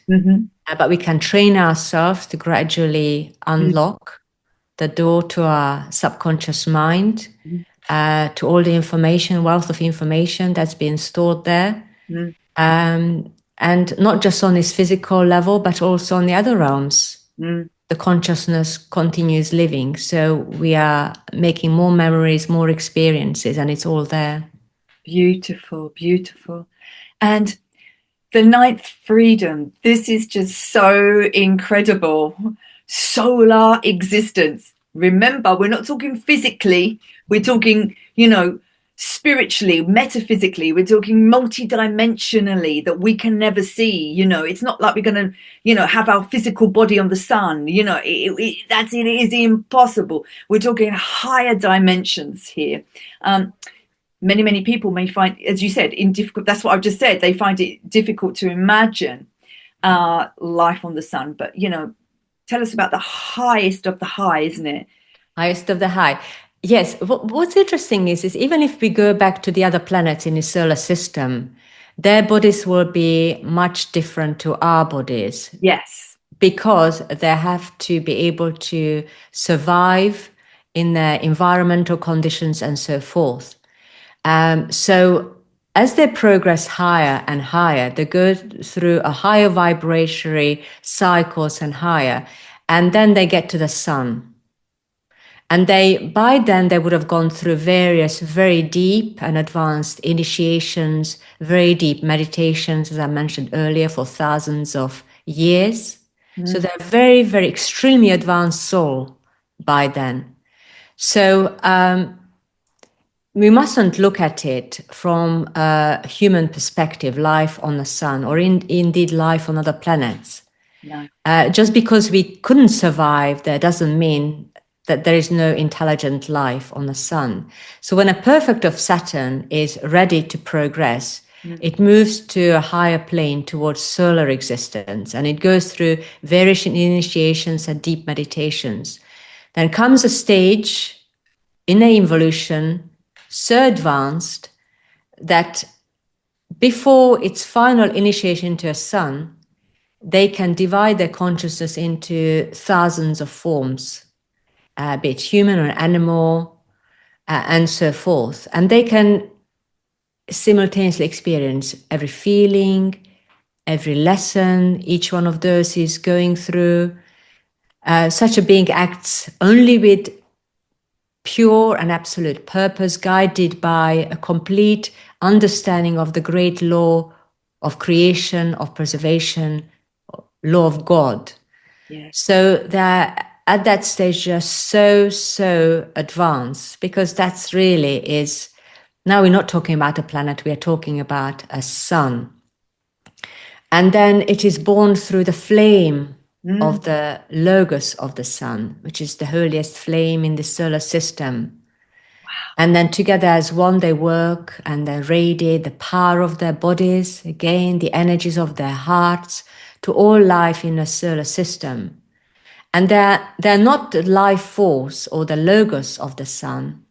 But we can train ourselves to gradually unlock the door to our subconscious mind, to all the information, wealth of information that's been stored there. And And not just on this physical level, but also on the other realms. Mm. The consciousness continues living. So we are making more memories, more experiences, and it's all there. Beautiful, beautiful. And the ninth freedom, this is just so incredible. Solar existence. Remember, we're not talking physically, we're talking, spiritually, metaphysically, we're talking multidimensionally, that we can never see. It's not like we're going to have our physical body on the sun. It is impossible. We're talking higher dimensions here. Many people may find, as you said, difficult. That's what I've just said. They find it difficult to imagine life on the sun. But tell us about the highest of the high, isn't it? Highest of the high. Yes. What's interesting is even if we go back to the other planets in the solar system, their bodies will be much different to our bodies. Yes. Because they have to be able to survive in their environmental conditions and so forth. So as they progress higher and higher, they go through a higher vibratory cycles and higher, and then they get to the sun. And by then they would have gone through various very deep and advanced initiations, very deep meditations, as I mentioned earlier, for thousands of years. Mm. So they're very, very extremely advanced soul by then. So we mustn't look at it from a human perspective, life on the sun, or indeed life on other planets. No. Just because we couldn't survive there doesn't mean that there is no intelligent life on the sun. So when a perfect of Saturn is ready to progress, it moves to a higher plane towards solar existence, and it goes through various initiations and deep meditations. Then comes a stage in the evolution so advanced that before its final initiation to a sun, they can divide their consciousness into thousands of forms, be it human or animal, and so forth. And they can simultaneously experience every feeling, every lesson each one of those is going through. Such a being acts only with pure and absolute purpose, guided by a complete understanding of the great law of creation, of preservation, law of God. Yes. So they're at that stage just so advanced, because that's really is, now we're not talking about a planet, we are talking about a sun. And then it is born through the flame of the logos of the sun, which is the holiest flame in the solar system. Wow. And then together as one they work and they radiate the power of their bodies, again the energies of their hearts, to all life in the solar system. And they're not the life force or the logos of the sun,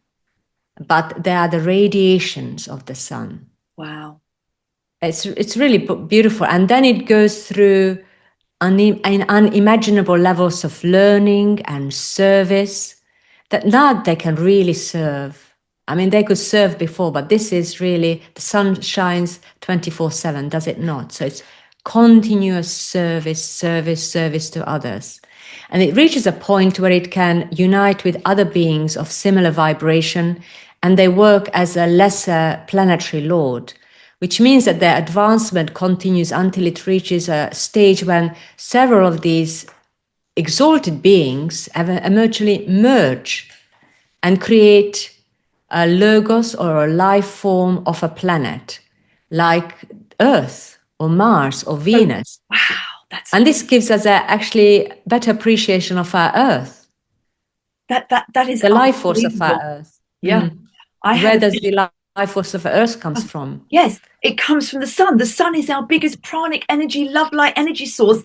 but they are the radiations of the sun. Wow. It's really beautiful. And then it goes through unimaginable levels of learning and service that now they can really serve. I mean, they could serve before, but this is really, the sun shines 24/7, does it not? So it's continuous service to others. And it reaches a point where it can unite with other beings of similar vibration, and they work as a lesser planetary lord, which means that their advancement continues until it reaches a stage when several of these exalted beings eventually merge and create a logos or a life form of a planet, like Earth or Mars or Venus. Wow. And this gives us actually better appreciation of our Earth. That is the life force of our Earth. Yeah. Where does the life force of Earth comes from? Yes, it comes from the sun. The sun is our biggest pranic energy, love light energy source.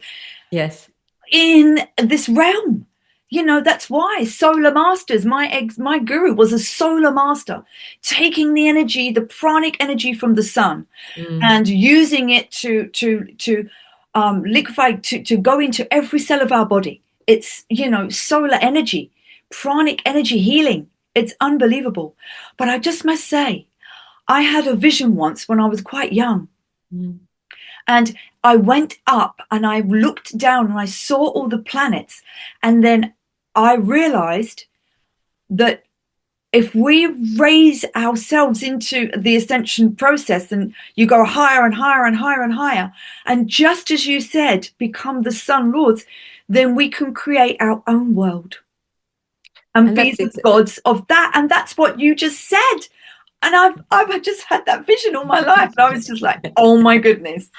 Yes. In this realm. That's why solar masters, my guru was a solar master, taking the energy, the pranic energy from the sun, and using it to liquefy, to go into every cell of our body. It's, solar energy, pranic energy healing. It's unbelievable. But I just must say, I had a vision once when I was quite young. And I went up and I looked down and I saw all the planets. And then I realized that if we raise ourselves into the ascension process and you go higher and higher and higher and higher, and just as you said, become the sun lords, then we can create our own world and be the gods of that. And that's what you just said. And I've just had that vision all my life. And I was just like, oh my goodness,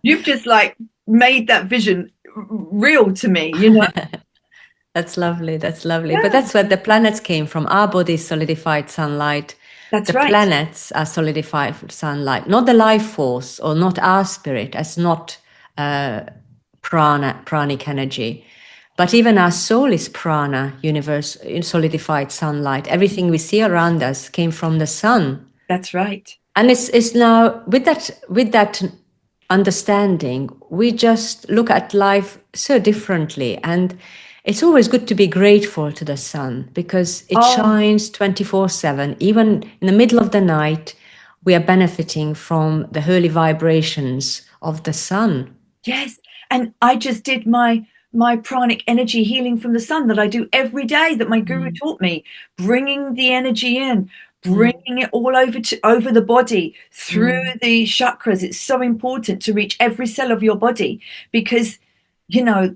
you've just like made that vision real to me, you know. That's lovely. That's lovely. Yeah. But that's where the planets came from. Our body is solidified sunlight. That's right. The planets are solidified sunlight, not the life force or not our spirit, as not pranic energy. But even our soul is prana, universe, solidified sunlight. Everything we see around us came from the sun. That's right. And it's now with that understanding, we just look at life so differently. And it's always good to be grateful to the sun because it shines 24/7. Even in the middle of the night, we are benefiting from the holy vibrations of the sun. Yes. And I just did my pranic energy healing from the sun that I do every day that my guru taught me, bringing the energy in, bringing it all over the body through the chakras. It's so important to reach every cell of your body because you know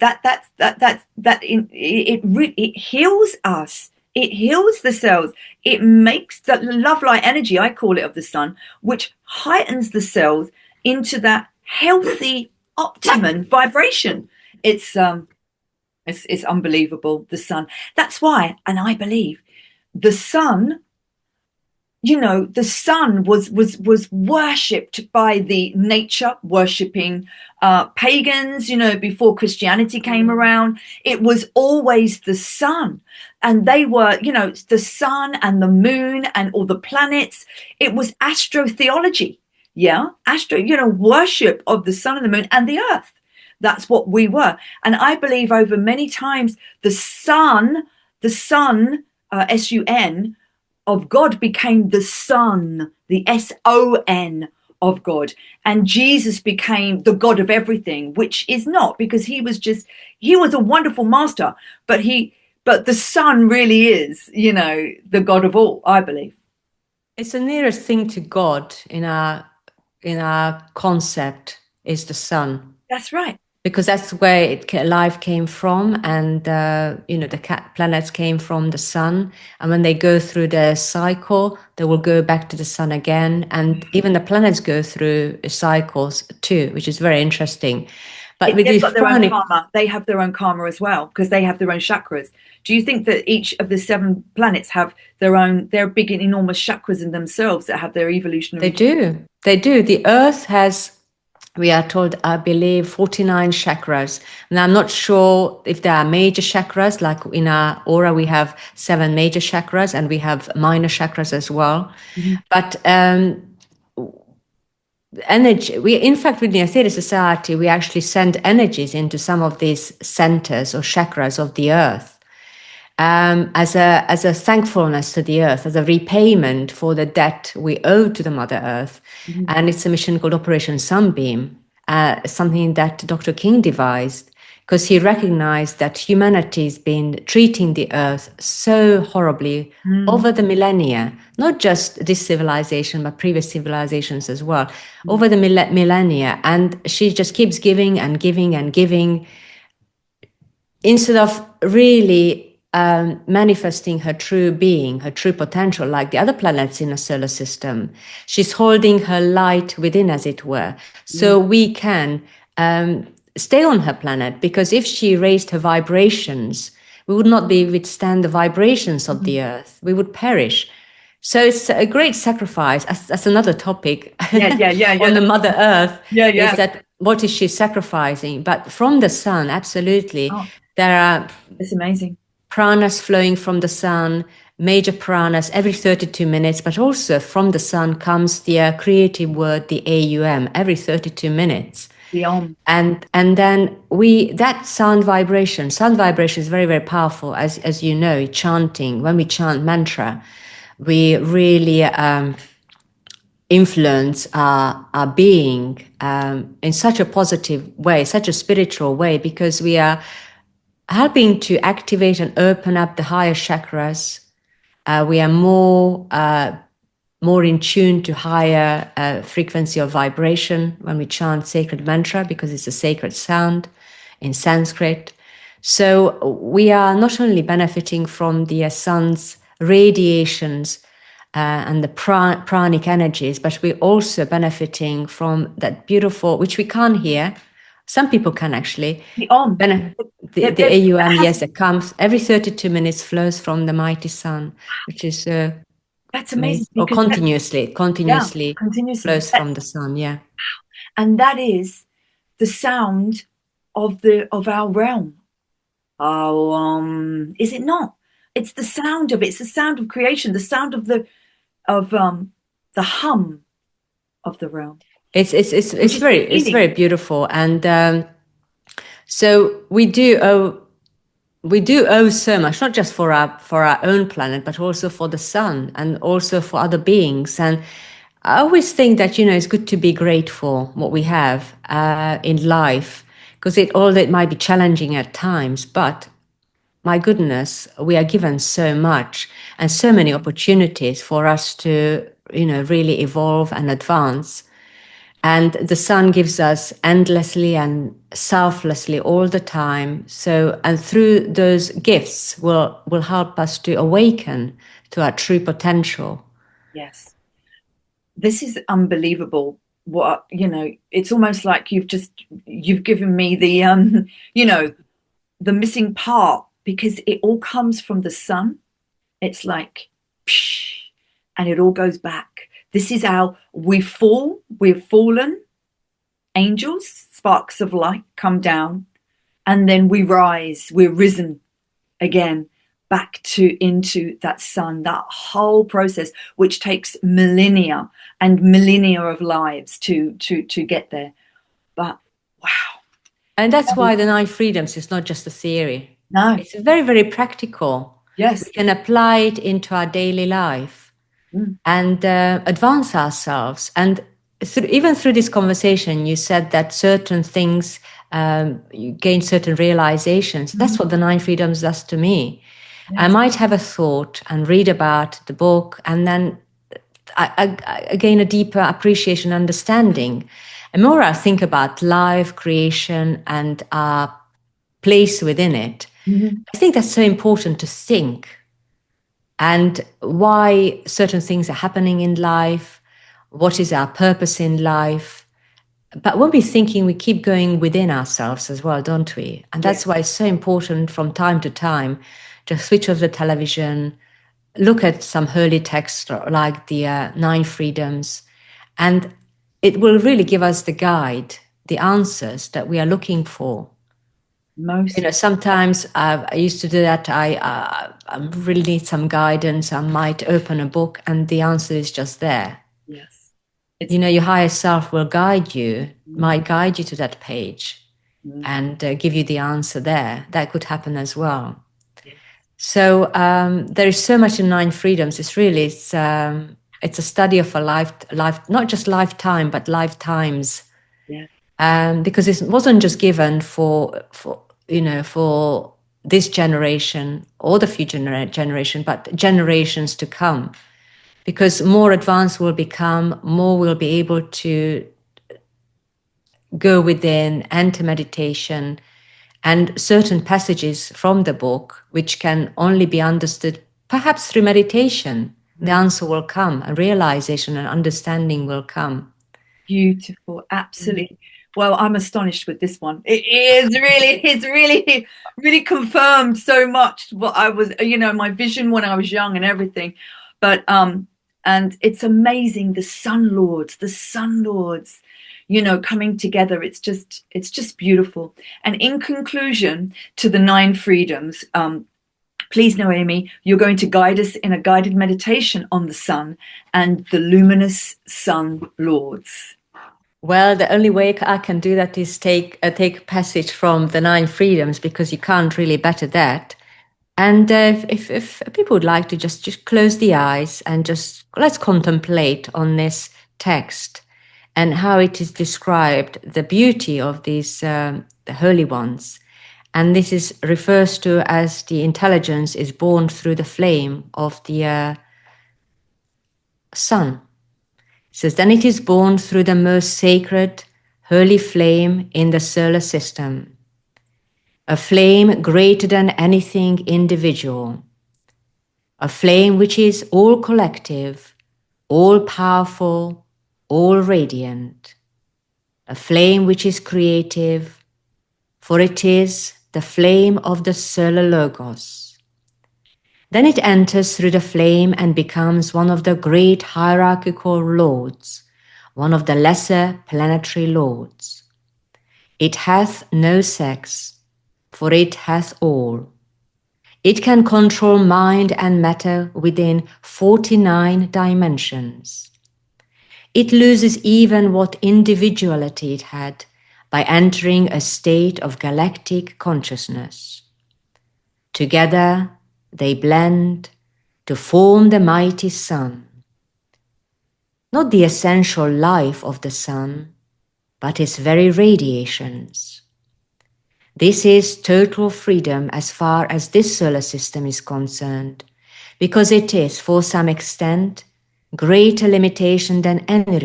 it heals us. It heals the cells. It makes that love light energy, I call it, of the sun, which heightens the cells into that healthy optimum vibration. It's unbelievable, the sun. That's why, and I believe the sun, you know, the sun was worshipped by the nature worshipping pagans, you know, before Christianity came around. It was always the sun. And they were, you know, the sun and the moon and all the planets. It was astrotheology. Yeah. Worship of the sun and the moon and the earth. That's what we were. And I believe over many times the sun, S-U-N, of God became the Son, the S-O-N of God. And Jesus became the God of everything, which is not, because he was a wonderful master, but the Son really is, you know, the God of all, I believe. It's the nearest thing to God in our concept is the sun. That's right. Because that's where life came from, and the planets came from the sun. And when they go through their cycle, they will go back to the sun again. And even the planets go through cycles too, which is very interesting. But they've got their own karma. They have their own karma as well because they have their own chakras. Do you think that each of the 7 planets have their big and enormous chakras in themselves that have their evolutionary? They do. The Earth has, we are told, I believe, 49 chakras. And I'm not sure if there are major chakras, like in our aura, we have 7 major chakras and we have minor chakras as well. Mm-hmm. But energy, in fact, with the Aetherius Society, we actually send energies into some of these centers or chakras of the Earth. As a thankfulness to the Earth, as a repayment for the debt we owe to the Mother Earth. Mm-hmm. And it's a mission called Operation Sunbeam, something that Dr. King devised, because he recognized that humanity's been treating the Earth so horribly over the millennia, not just this civilization, but previous civilizations as well, over the millennia. And she just keeps giving and giving and giving, instead of really manifesting her true being, her true potential, like the other planets in the solar system. She's holding her light within, as it were, so we can stay on her planet, because if she raised her vibrations, we would not be withstand the vibrations of the Earth. We would perish. So it's a great sacrifice. That's another topic. On the Mother Earth. Is that what is she sacrificing? But from the sun, absolutely, there are. It's amazing. Pranas flowing from the sun, major pranas every 32 minutes, but also from the sun comes the creative word, the AUM, every 32 minutes. The Om. And then that sound vibration is very, very powerful, as you know, chanting. When we chant mantra, we really influence our being in such a positive way, such a spiritual way, because we are helping to activate and open up the higher chakras. We are more in tune to higher frequency of vibration when we chant sacred mantra, because it's a sacred sound in Sanskrit. So we are not only benefiting from the sun's radiations and the pranic energies, but we're also benefiting from that beautiful, which we can't hear. Some people can actually. The Om. The AUM, yes, it comes every 32 minutes, flows from the mighty sun, which is that's amazing. or continuously continuously flows from the sun, yeah. And that is the sound of our realm. Oh, is it not? It's the sound of creation, the sound of the hum of the realm. It's very beautiful, and so we do owe so much, not just for our own planet, but also for the sun and also for other beings. And I always think that it's good to be grateful what we have in life, because although it might be challenging at times, but my goodness, we are given so much and so many opportunities for us to really evolve and advance. And the sun gives us endlessly and selflessly all the time. So, and through those gifts will help us to awaken to our true potential. Yes. This is unbelievable. What, it's almost like you've given me the, the missing part, because it all comes from the sun. It's like, psh, and it all goes back. This is how we've fallen, angels, sparks of light come down, and then we rise, we're risen again back into that sun, that whole process, which takes millennia and millennia of lives to get there. But wow. And that's why the 9 freedoms is not just a theory. No. It's very, very practical. Yes. We can apply it into our daily life. And advance ourselves. And even through this conversation, you said that certain things, you gain certain realizations. That's what the 9 freedoms does to me. Yes. I might have a thought and read about the book, and then I gain a deeper appreciation, understanding. And more I think about life, creation, and our place within it. I think that's so important to think. And why certain things are happening in life, what is our purpose in life. But when we're thinking, we keep going within ourselves as well, don't we? And that's why it's so important from time to time to switch off the television, look at some holy text like the 9 freedoms, and it will really give us the guide, the answers that we are looking for. Sometimes I used to do that. I really need some guidance. I might open a book and the answer is just there. Yes. Your higher self will guide you, might guide you to that page and give you the answer there. That could happen as well. Yes. So there is so much in 9 freedoms. It's a study of a life, not just lifetime, but lifetimes. Yeah. Because it wasn't just given for this generation or the future generation, but generations to come. Because more advanced we'll become, more we'll be able to go within, enter meditation, and certain passages from the book, which can only be understood perhaps through meditation, the answer will come, a realization and understanding will come. Beautiful, absolutely. Well, I'm astonished with this one. It's really confirmed so much what I was, my vision when I was young and everything. But and it's amazing, the Sun Lords, coming together. It's just beautiful. And in conclusion to the 9 freedoms, please, Noémi, you're going to guide us in a guided meditation on the sun and the luminous Sun Lords. Well, the only way I can do that is take a passage from the 9 freedoms, because you can't really better that. And if people would like to just close the eyes and just let's contemplate on this text and how it is described, the beauty of these the holy ones. And this is refers to as the intelligence is born through the flame of the sun. It says, then it is born through the most sacred, holy flame in the solar system, a flame greater than anything individual, a flame which is all collective, all powerful, all radiant, a flame which is creative, for it is the flame of the solar logos. Then it enters through the flame and becomes one of the great hierarchical lords, one of the lesser planetary lords. It hath no sex, for it hath all. It can control mind and matter within 49 dimensions. It loses even what individuality it had by entering a state of galactic consciousness. Together, they blend to form the mighty sun. Not the essential life of the sun, but its very radiations. This is total freedom as far as this solar system is concerned, because it is, for some extent, greater limitation than any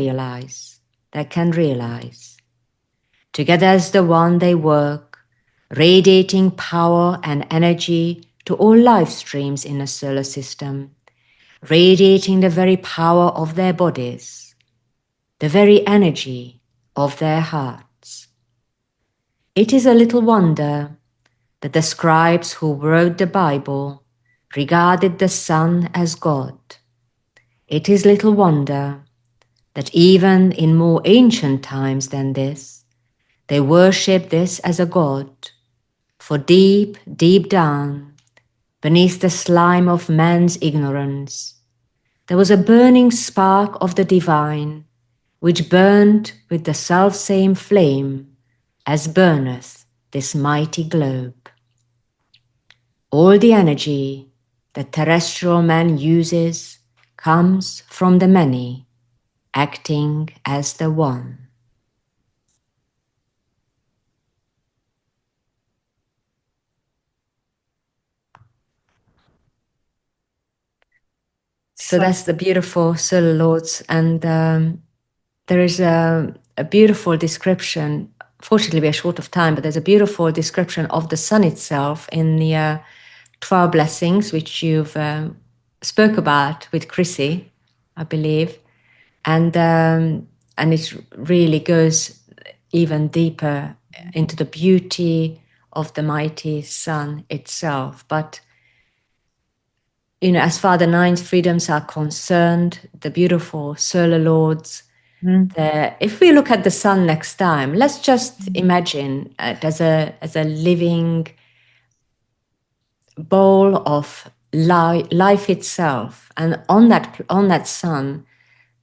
that can realize. Together as the one they work, radiating power and energy to all life streams in the solar system, radiating the very power of their bodies, the very energy of their hearts. It is a little wonder that the scribes who wrote the Bible regarded the sun as God. It is little wonder that even in more ancient times than this, they worshipped this as a god, for deep, deep down, beneath the slime of man's ignorance, there was a burning spark of the divine, which burned with the selfsame flame as burneth this mighty globe. All the energy that terrestrial man uses comes from the many, acting as the one. So that's the beautiful solar lords, and there is a beautiful description. Fortunately, we are short of time, but there's a beautiful description of the sun itself in the 12 blessings, which you've spoke about with Chrissy, I believe, and it really goes even deeper into the beauty of the mighty sun itself. But as far the 9 freedoms are concerned, the beautiful solar lords, if we look at the sun next time, let's just imagine it as a living bowl of life itself, and on that sun,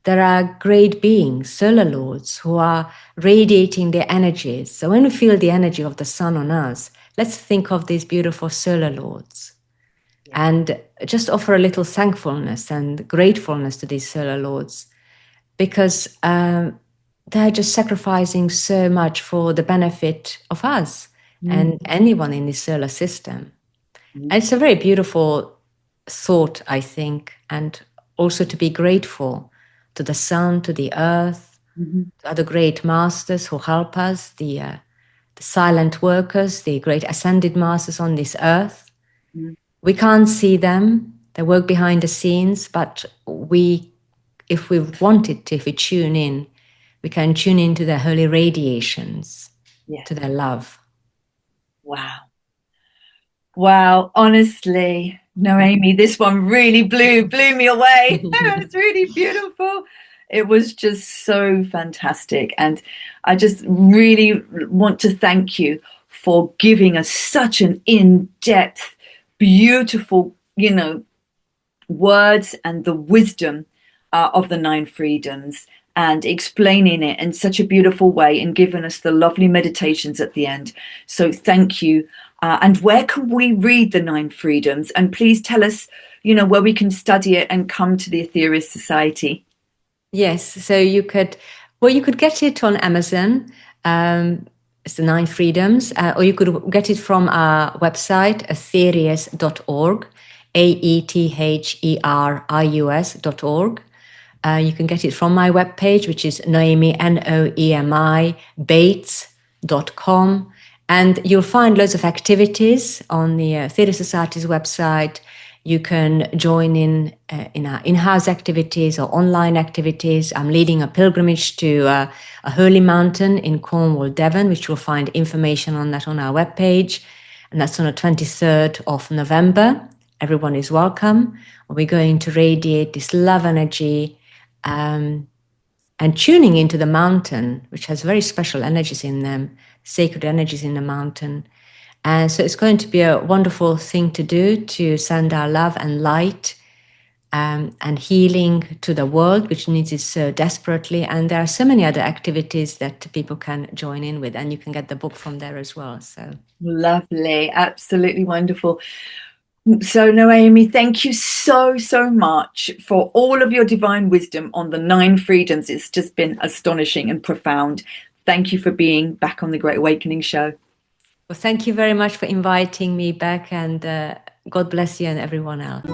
there are great beings, solar lords, who are radiating their energies. So when we feel the energy of the sun on us, let's think of these beautiful solar lords. And just offer a little thankfulness and gratefulness to these solar lords, because they're just sacrificing so much for the benefit of us and anyone in the solar system. And it's a very beautiful thought, I think, and also to be grateful to the sun, to the earth, to other great masters who help us, the silent workers, the great ascended masters on this earth. We can't see them, they work behind the scenes, but if we wanted to, if we tune in, we can tune into their holy radiations, to their love. Wow, honestly, Noémi, this one really blew me away. It's really beautiful. It was just so fantastic. And I just really want to thank you for giving us such an in-depth, beautiful, words and the wisdom of the 9 freedoms, and explaining it in such a beautiful way and giving us the lovely meditations at the end. So thank you. And where can we read the 9 freedoms? And please tell us, where we can study it and come to the Aetherius Society. Yes, so you could get it on Amazon. It's the Nine Freedoms, or you could get it from our website, aetherius.org, aetherius.org. You can get it from my webpage, which is Noémi, Noemi, Bates.com. And you'll find loads of activities on the Aetherius Society's website. You can join in our in-house activities or online activities. I'm leading a pilgrimage to a holy mountain in Cornwall, Devon, which you'll find information on that on our webpage. And that's on the 23rd of November. Everyone is welcome. We're going to radiate this love energy and tuning into the mountain, which has very special energies in them, sacred energies in the mountain. And so it's going to be a wonderful thing to do, to send our love and light and healing to the world, which needs it so desperately. And there are so many other activities that people can join in with, and you can get the book from there as well. So lovely, absolutely wonderful. So, Noémi, thank you so much for all of your divine wisdom on the 9 freedoms. It's just been astonishing and profound. Thank you for being back on the Great Awakening show. Well, thank you very much for inviting me back, and God bless you and everyone else.